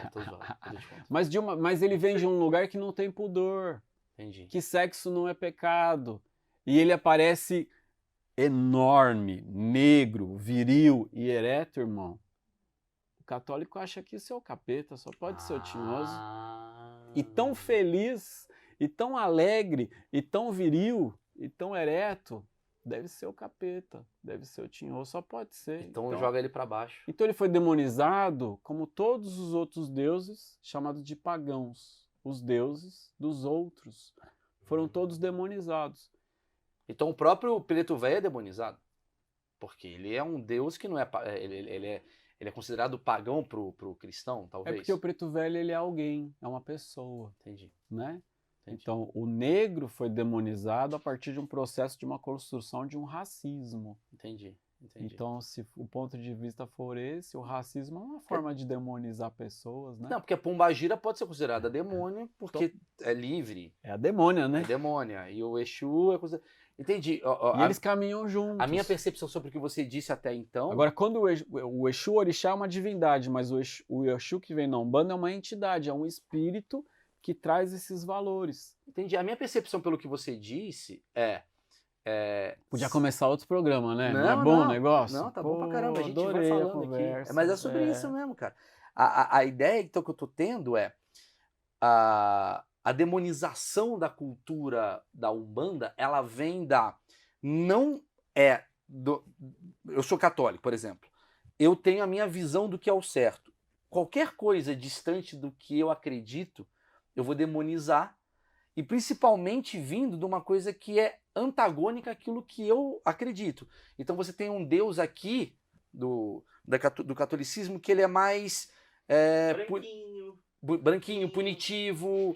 Eu tô zoado, eu te conto. Mas ele vem de um lugar que não tem pudor. Entendi. Que sexo não é pecado. E ele aparece enorme, negro, viril e ereto, irmão. O católico acha que isso é o capeta, só pode ser o tinhoso. E tão feliz, e tão alegre, e tão viril, e tão ereto. Deve ser o capeta, deve ser o tinhoso, só pode ser. Então joga ele pra baixo. Então ele foi demonizado como todos os outros deuses, chamados de pagãos. Os deuses dos outros foram todos demonizados. Então o próprio Preto Velho é demonizado. Porque ele é um deus que não é... Ele é considerado pagão pro cristão, talvez. É porque o preto velho ele é alguém, é uma pessoa, Entendi. né? Entendi. Então, o negro foi demonizado a partir de um processo de uma construção de um racismo. Entendi. Então, se o ponto de vista for esse, o racismo é uma forma de demonizar pessoas, né? Não, porque a pombagira pode ser considerada demônio porque é livre. É a demônia, né? É demônia. E o Exu é considerado... Entendi. E eles caminham juntos. A minha percepção sobre o que você disse até então... Agora, quando o Exu Orixá é uma divindade, mas o Exu que vem na Umbanda é uma entidade, é um espírito que traz esses valores. Entendi. A minha percepção pelo que você disse Podia começar outro programa, né? Não é Não, bom não. o negócio? Não, tá bom pra caramba. A gente vai adorei a falando aqui. conversa. Mas é sobre isso mesmo, cara. A ideia então, que eu tô tendo é a demonização da cultura da Umbanda, ela vem da... Não é... Eu sou católico, por exemplo. Eu tenho a minha visão do que é o certo. Qualquer coisa distante do que eu acredito, eu vou demonizar, e principalmente vindo de uma coisa que é antagônica àquilo que eu acredito. Então você tem um Deus aqui do catolicismo que ele é mais branquinho, punitivo,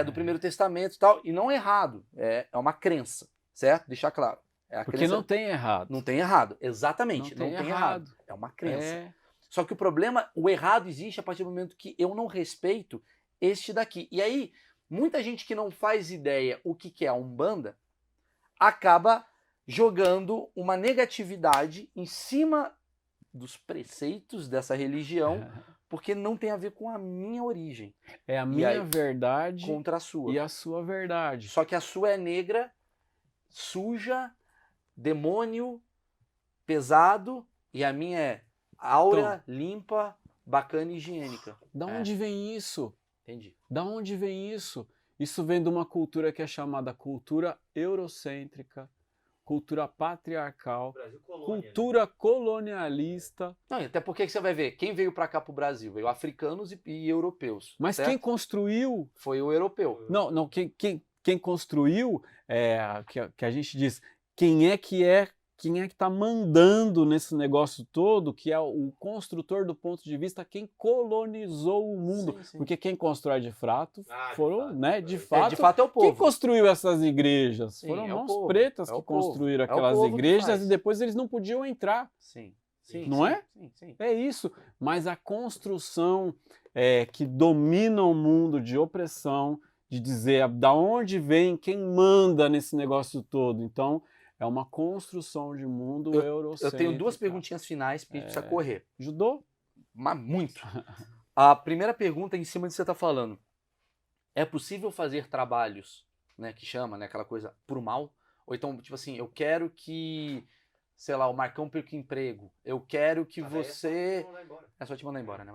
do Primeiro Testamento e tal, e não é errado, é uma crença, certo? Deixar claro. Porque crença... não tem errado. Não tem errado, exatamente, não tem errado. É uma crença. É. Só que o problema, o errado existe a partir do momento que eu não respeito este daqui. E aí, muita gente que não faz ideia o que é a Umbanda, acaba jogando uma negatividade em cima dos preceitos dessa religião, porque não tem a ver com a minha origem. É a minha verdade contra a sua. E a sua verdade. Só que a sua é negra, suja, demônio, pesado, e a minha é áurea, limpa, bacana e higiênica. Da onde vem isso? Entendi. Da onde vem isso? Isso vem de uma cultura que é chamada cultura eurocêntrica, cultura patriarcal, Brasil colônia, cultura colonialista. Não, até porque você vai ver, quem veio para cá pro Brasil? Veio africanos e europeus. Mas certo? quem construiu... Foi o europeu. Não, quem construiu, que a gente diz, quem é que é quem é que está mandando nesse negócio todo, que é o construtor do ponto de vista, quem colonizou o mundo. Sim, sim. Porque quem constrói de fato foram, né, de De fato, fato é o quem povo. construiu essas igrejas? Sim, Foram é o mãos povo, pretas é que o povo, construíram é o aquelas povo que igrejas faz. e depois eles não podiam entrar. Sim, sim, Não sim, é? Sim, sim. É isso. Mas a construção que domina o mundo de opressão, de dizer da onde vem, quem manda nesse negócio todo. Então, é uma construção de mundo eurocêntrica. Eu tenho 2 perguntinhas finais, porque a gente precisa correr. Judô? Mas muito. A primeira pergunta em cima do que você está falando. É possível fazer trabalhos, né, que chama, né, aquela coisa, por mal? Ou então, tipo assim, eu quero que, sei lá, o Marcão perca o emprego. Eu quero que você... É só te mandar embora, né?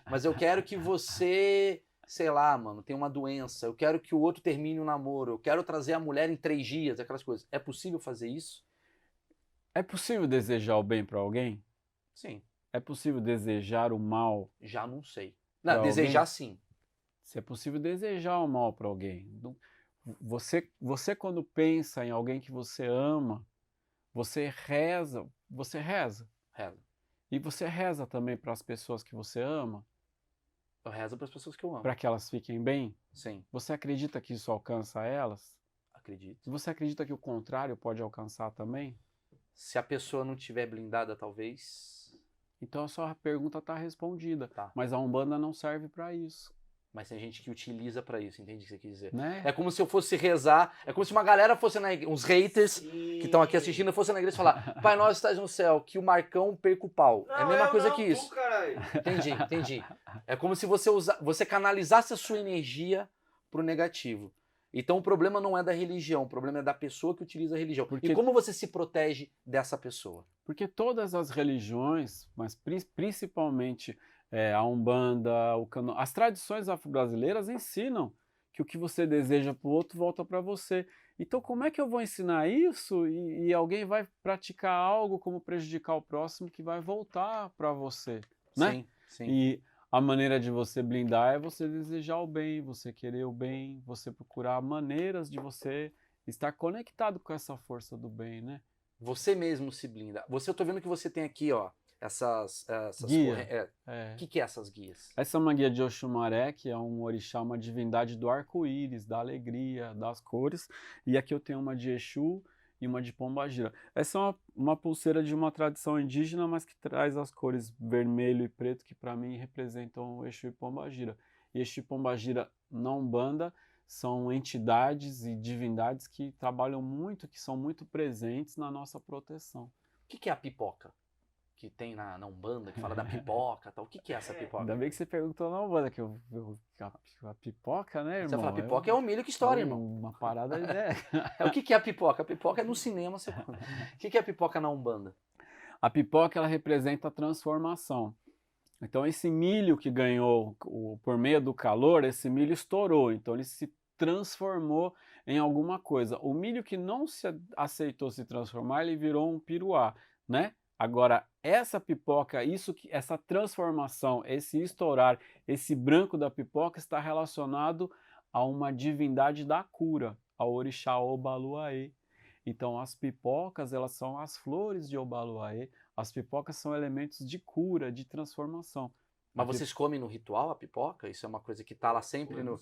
Mas eu quero que você, sei lá, mano, tenha uma doença. Eu quero que o outro termine o namoro. Eu quero trazer a mulher em 3 dias, aquelas coisas. É possível fazer isso? É possível desejar o bem para alguém? Sim. É possível desejar o mal? Já não sei. Pra Não, desejar alguém? sim. Se é possível desejar o mal para alguém. Você quando pensa em alguém que você ama, você reza. Rezo. E você reza também para as pessoas que você ama, Eu rezo para as pessoas que eu amo. para que elas fiquem bem? Sim, Você acredita que isso alcança elas? acredito. E você acredita que o contrário pode alcançar também? Se a pessoa não tiver blindada, talvez. Então a sua pergunta está respondida. Tá. Mas a Umbanda não serve para isso. Mas tem gente que utiliza pra isso, entende o que você quis dizer? Né? É como se eu fosse rezar, é como se uma galera fosse na igreja, uns haters que estão aqui assistindo, fossem na igreja e falar: Pai nosso estás no céu, que o Marcão perca o pau. É a mesma coisa que isso. Entendi. É como se você canalizasse a sua energia pro negativo. Então o problema não é da religião, o problema é da pessoa que utiliza a religião. Porque- E como você se protege dessa pessoa? Porque todas as religiões, mas principalmente a Umbanda, as tradições afro-brasileiras ensinam que o que você deseja para o outro volta para você. Então, como é que eu vou ensinar isso e alguém vai praticar algo como prejudicar o próximo que vai voltar para você, né? Sim, sim. E a maneira de você blindar é você desejar o bem, você querer o bem, você procurar maneiras de você estar conectado com essa força do bem, né? Você mesmo se blinda. Eu tô vendo que você tem aqui, ó, essas Guia. O que é essas guias? Essa é uma guia de Oxumaré, que é um orixá, uma divindade do arco-íris, da alegria, das cores. E aqui eu tenho uma de Exu e uma de Pombagira. Essa é uma pulseira de uma tradição indígena, mas que traz as cores vermelho e preto, que para mim representam Exu e Pombagira. E Exu e Pombagira na Umbanda são entidades e divindades que trabalham muito, que são muito presentes na nossa proteção. O que é a pipoca? Que tem na Umbanda, que fala da pipoca e tal. O que é essa pipoca? Ainda bem que você perguntou na Umbanda, que a pipoca, né, irmão? Você fala, pipoca é o milho que estoura, irmão. Uma parada, né? O que é a pipoca? A pipoca é no cinema. O que é a pipoca na Umbanda? A pipoca, ela representa a transformação. Então, esse milho que ganhou por meio do calor, esse milho estourou. Então, ele se transformou em alguma coisa. O milho que não se aceitou se transformar, ele virou um piruá, né? Agora, essa pipoca, essa transformação, esse estourar, esse branco da pipoca está relacionado a uma divindade da cura, ao orixá Obaluaê. Então, as pipocas, elas são as flores de Obaluaê. As pipocas são elementos de cura, de transformação. Mas vocês comem no ritual a pipoca? Isso é uma coisa que tá lá sempre no...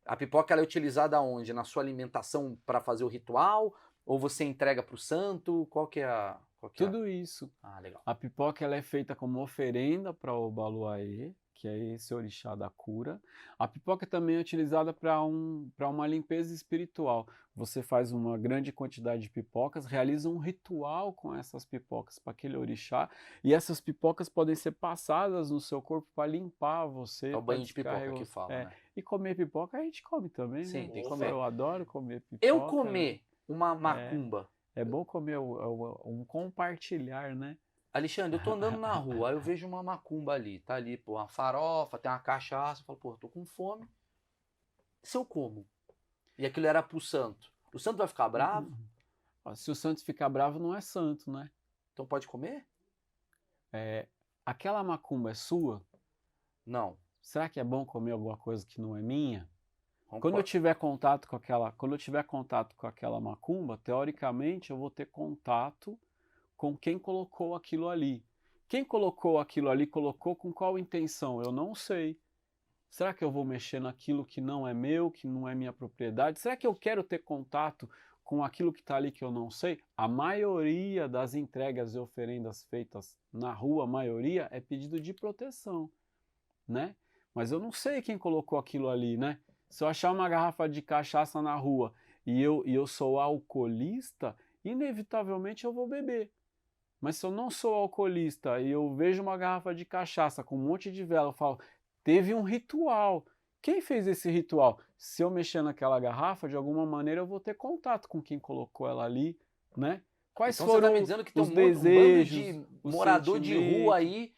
A pipoca, ela é utilizada onde? Na sua alimentação para fazer o ritual? Ou você entrega para o santo? Qual que é Tudo isso. Ah, legal. A pipoca, ela é feita como oferenda para o Obaluaê, que é esse orixá da cura. A pipoca também é utilizada para uma limpeza espiritual. Você faz uma grande quantidade de pipocas, realiza um ritual com essas pipocas para aquele orixá, e essas pipocas podem ser passadas no seu corpo para limpar você. É o banho de pipoca que fala, né? E comer pipoca a gente come também, Sim, né? tem que comer. Eu adoro comer pipoca. Eu comer uma macumba. É bom comer um compartilhar, né? Alexandre, eu tô andando na rua, aí eu vejo uma macumba ali, tá ali, pô, uma farofa, tem uma cachaça, eu falo, pô, tô com fome. Se eu como? E aquilo era pro santo. O santo vai ficar bravo? Se o santo ficar bravo, não é santo, né? Então pode comer? Aquela macumba é sua? Não. Será que é bom comer alguma coisa que não é minha? Quando eu tiver contato com aquela macumba, teoricamente eu vou ter contato com quem colocou aquilo ali. Quem colocou aquilo ali, colocou com qual intenção? Eu não sei. Será que eu vou mexer naquilo que não é meu, que não é minha propriedade? Será que eu quero ter contato com aquilo que está ali que eu não sei? A maioria das entregas e oferendas feitas na rua, a maioria é pedido de proteção, né? Mas eu não sei quem colocou aquilo ali, né? Se eu achar uma garrafa de cachaça na rua e eu sou alcoolista, inevitavelmente eu vou beber. Mas se eu não sou alcoolista e eu vejo uma garrafa de cachaça com um monte de vela, eu falo, teve um ritual. Quem fez esse ritual? Se eu mexer naquela garrafa, de alguma maneira eu vou ter contato com quem colocou ela ali, né? Quais Então foram você tá me dizendo que tem os um desejos, bando de os morador de sentimentos? rua aí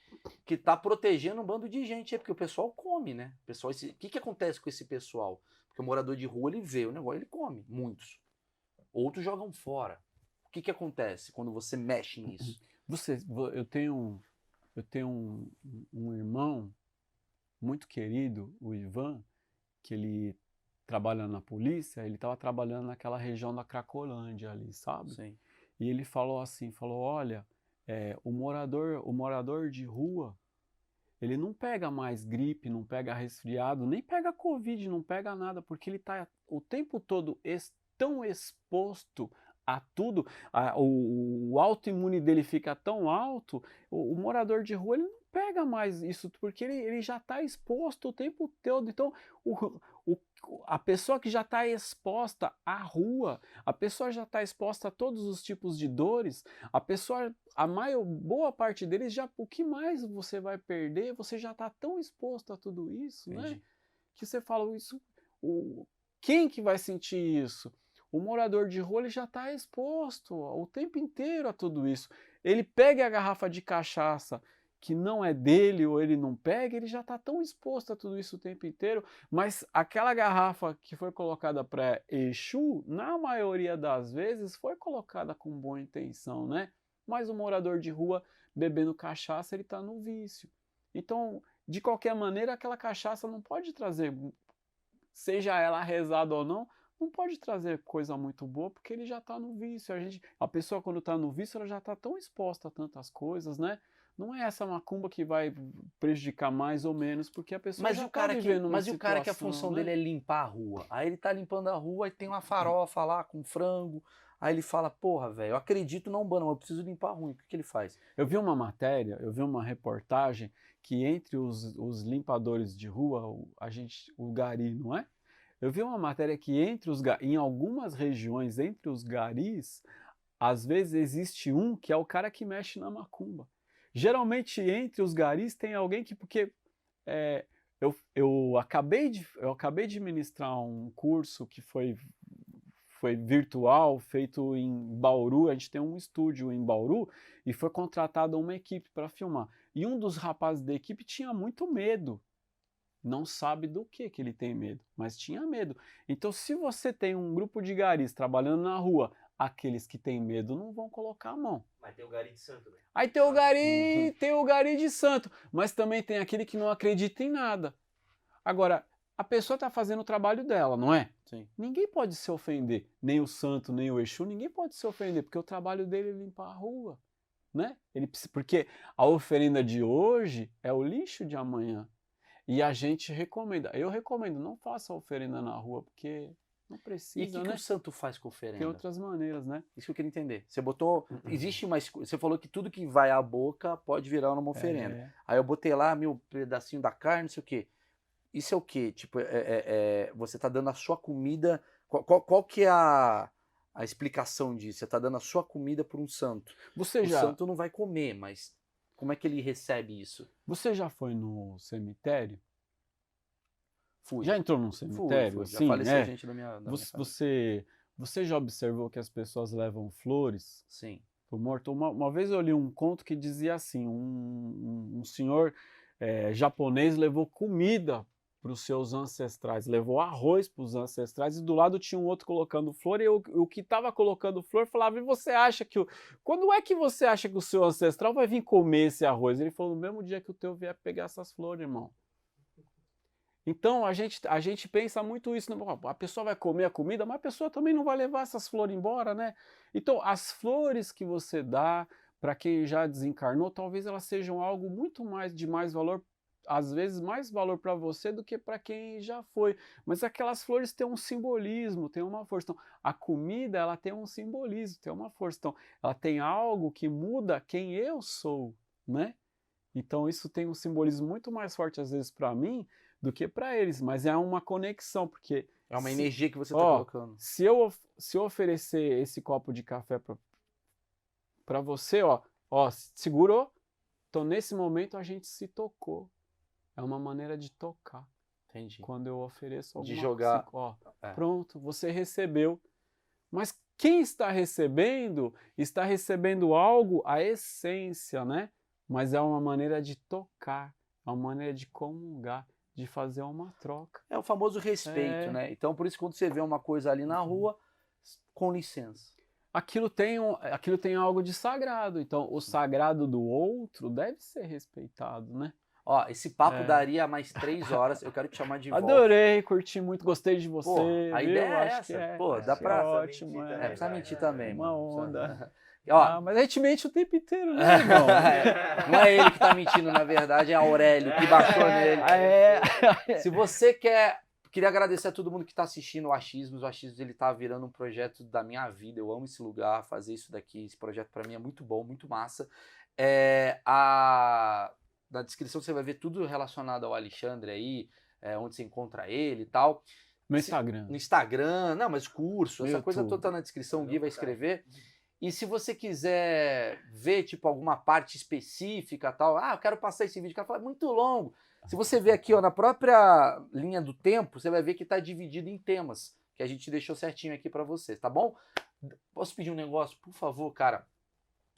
que tá protegendo um bando de gente, porque o pessoal come, né? O pessoal, o que que acontece com esse pessoal? Porque o morador de rua, ele vê o negócio, ele come, muitos. Outros jogam fora. O que que acontece quando você mexe nisso? Eu tenho um irmão muito querido, o Ivan, que ele trabalha na polícia, ele estava trabalhando naquela região da Cracolândia ali, sabe? Sim. E ele falou assim, olha, o morador de rua, ele não pega mais gripe, não pega resfriado, nem pega Covid, não pega nada, porque ele está o tempo todo tão exposto a tudo, o autoimune dele fica tão alto, o morador de rua ele não pega mais isso, porque ele já está exposto o tempo todo. Então, a pessoa que já está exposta à rua, a pessoa já está exposta a todos os tipos de dores, boa parte deles, o que mais você vai perder? Você já está tão exposto a tudo isso, né? Que você fala, quem que vai sentir isso? O morador de rua ele já está exposto o tempo inteiro a tudo isso. Ele pega a garrafa de cachaça que não é dele ou ele não pega, ele já está tão exposto a tudo isso o tempo inteiro, mas aquela garrafa que foi colocada para Exu, na maioria das vezes, foi colocada com boa intenção, né? Mas o morador de rua bebendo cachaça, ele está no vício. Então, de qualquer maneira, aquela cachaça não pode trazer, seja ela rezada ou não pode trazer coisa muito boa, porque ele já está no vício. A pessoa, quando está no vício, ela já está tão exposta a tantas coisas, né? Não é essa macumba que vai prejudicar mais ou menos, porque a pessoa já está vivendo uma situação. Mas o cara que a função dele é limpar a rua. Aí ele tá limpando a rua e tem uma farofa lá com frango. Aí ele fala, porra, velho, eu acredito na Umbanda, mas eu preciso limpar a rua. O que que ele faz? Eu vi uma matéria, eu vi uma reportagem que entre os limpadores de rua, o gari, não é? Eu vi uma matéria que em algumas regiões, entre os garis, às vezes existe um que é o cara que mexe na macumba. Geralmente entre os garis tem alguém que, porque eu acabei de ministrar um curso que foi virtual, feito em Bauru, a gente tem um estúdio em Bauru, e foi contratada uma equipe para filmar. E um dos rapazes da equipe tinha muito medo. Não sabe do que ele tem medo, mas tinha medo. Então, se você tem um grupo de garis trabalhando na rua, aqueles que têm medo não vão colocar a mão. Mas tem o gari de santo, né? Aí tem o gari de santo, mas também tem aquele que não acredita em nada. Agora, a pessoa está fazendo o trabalho dela, não é? Sim. Ninguém pode se ofender, nem o santo, nem o Exu, ninguém pode se ofender, porque o trabalho dele é limpar a rua, né? Porque a oferenda de hoje é o lixo de amanhã. E a gente recomenda, eu recomendo, não faça oferenda na rua, porque não precisa, e o que né? o santo faz com oferenda? Tem outras maneiras, né? Isso que eu queria entender. Você botou, existe uma, você falou que tudo que vai à boca pode virar uma oferenda. Aí eu botei lá meu pedacinho da carne, não sei o quê. Isso é o quê? Tipo, você tá dando a sua comida, qual que é a explicação disso? Você tá dando a sua comida para um santo. O santo não vai comer, mas como é que ele recebe isso? Você já foi no cemitério? Fui. Já entrou num cemitério? Fui. Assim, já faleceu gente da minha você já observou que as pessoas levam flores? Sim. Pro morto? Uma vez eu li um conto que dizia assim, um senhor japonês levou comida para os seus ancestrais, levou arroz para os ancestrais, e do lado tinha um outro colocando flor, e o que estava colocando flor falava, e você acha que quando é que você acha que o seu ancestral vai vir comer esse arroz? Ele falou, no mesmo dia que o teu vier pegar essas flores, irmão. Então, a gente pensa muito isso, né? A pessoa vai comer a comida, mas a pessoa também não vai levar essas flores embora, né? Então, as flores que você dá para quem já desencarnou, talvez elas sejam algo muito mais de mais valor, às vezes mais valor para você do que para quem já foi. Mas aquelas flores têm um simbolismo, têm uma força. Então, a comida, ela tem um simbolismo, tem uma força. Então, ela tem algo que muda quem eu sou, né? Então, isso tem um simbolismo muito mais forte, às vezes, para mim, do que para eles, mas é uma conexão, porque É uma energia que você tá ó, colocando. se eu oferecer esse copo de café para você, ó, segurou, então nesse momento a gente se tocou. É uma maneira de tocar. Entendi. Quando eu ofereço alguma De jogar. coisa, ó, É. pronto, você recebeu. Mas quem está recebendo algo, a essência, né? Mas é uma maneira de tocar, é uma maneira de comungar, de fazer uma troca. É o famoso respeito, É. né? Então, por isso, quando você vê uma coisa ali na rua, com licença. Aquilo tem algo de sagrado, então o sagrado do outro deve ser respeitado, né? Ó, esse papo daria mais 3 horas. Eu quero te chamar de volta. Adorei, curti muito, gostei de você. Pô, a viu? ideia é Acho essa. que é. Pô, dá Acho pra- que é ótimo. mentir É, também, precisa vai. mentir também, Uma mano. onda. Ó, Mas a gente mente o tempo inteiro, né, irmão? não é ele que tá mentindo, na verdade, é Aurélio que baixou nele. Se você queria agradecer a todo mundo que está assistindo o Achismos. O Achismos, ele tá virando um projeto da minha vida. Eu amo esse lugar, fazer isso daqui. Esse projeto para mim é muito bom, muito massa. Na descrição você vai ver tudo relacionado ao Alexandre aí, onde você encontra ele e tal. No Instagram. No Instagram, não, mas curso, No essa coisa YouTube. toda tá na descrição, o Gui vai escrever. E se você quiser ver, tipo, alguma parte específica, tal, eu quero passar esse vídeo, o cara fala, é muito longo. Se você ver aqui, ó, na própria linha do tempo, você vai ver que está dividido em temas, que a gente deixou certinho aqui para vocês, tá bom? Posso pedir um negócio? Por favor, cara,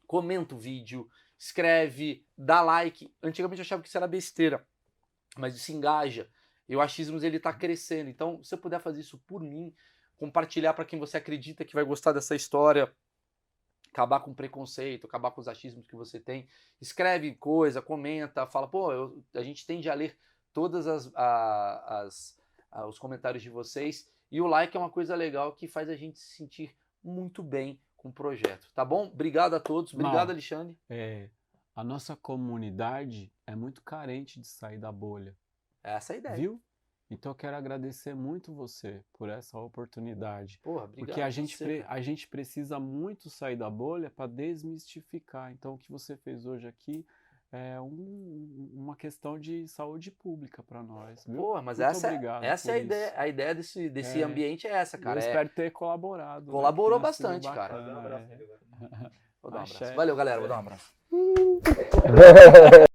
comenta o vídeo, escreve, dá like. Antigamente eu achava que isso era besteira, mas isso engaja. E o Achismos, ele tá crescendo. Então, se você puder fazer isso por mim, compartilhar para quem você acredita que vai gostar dessa história, acabar com o preconceito, acabar com os achismos que você tem, escreve coisa, comenta, fala, pô, a gente tende a ler todas os comentários de vocês, e o like é uma coisa legal que faz a gente se sentir muito bem com o projeto, tá bom? Obrigado a todos, obrigado, Alexandre. A nossa comunidade é muito carente de sair da bolha, Essa é a ideia. viu? Então eu quero agradecer muito você por essa oportunidade. Porra, obrigado. Porque a gente precisa muito sair da bolha para desmistificar. Então o que você fez hoje aqui é uma questão de saúde pública para nós, viu? Porra, mas Muito essa obrigado é a por ideia. isso. A ideia desse ambiente é essa, cara. Eu espero ter colaborado. Colaborou né? Que tenha bastante, sido cara. bacana, Dá um abraço nele agora. Vou dar um Axé. abraço. Valeu, galera. Vou dar um abraço.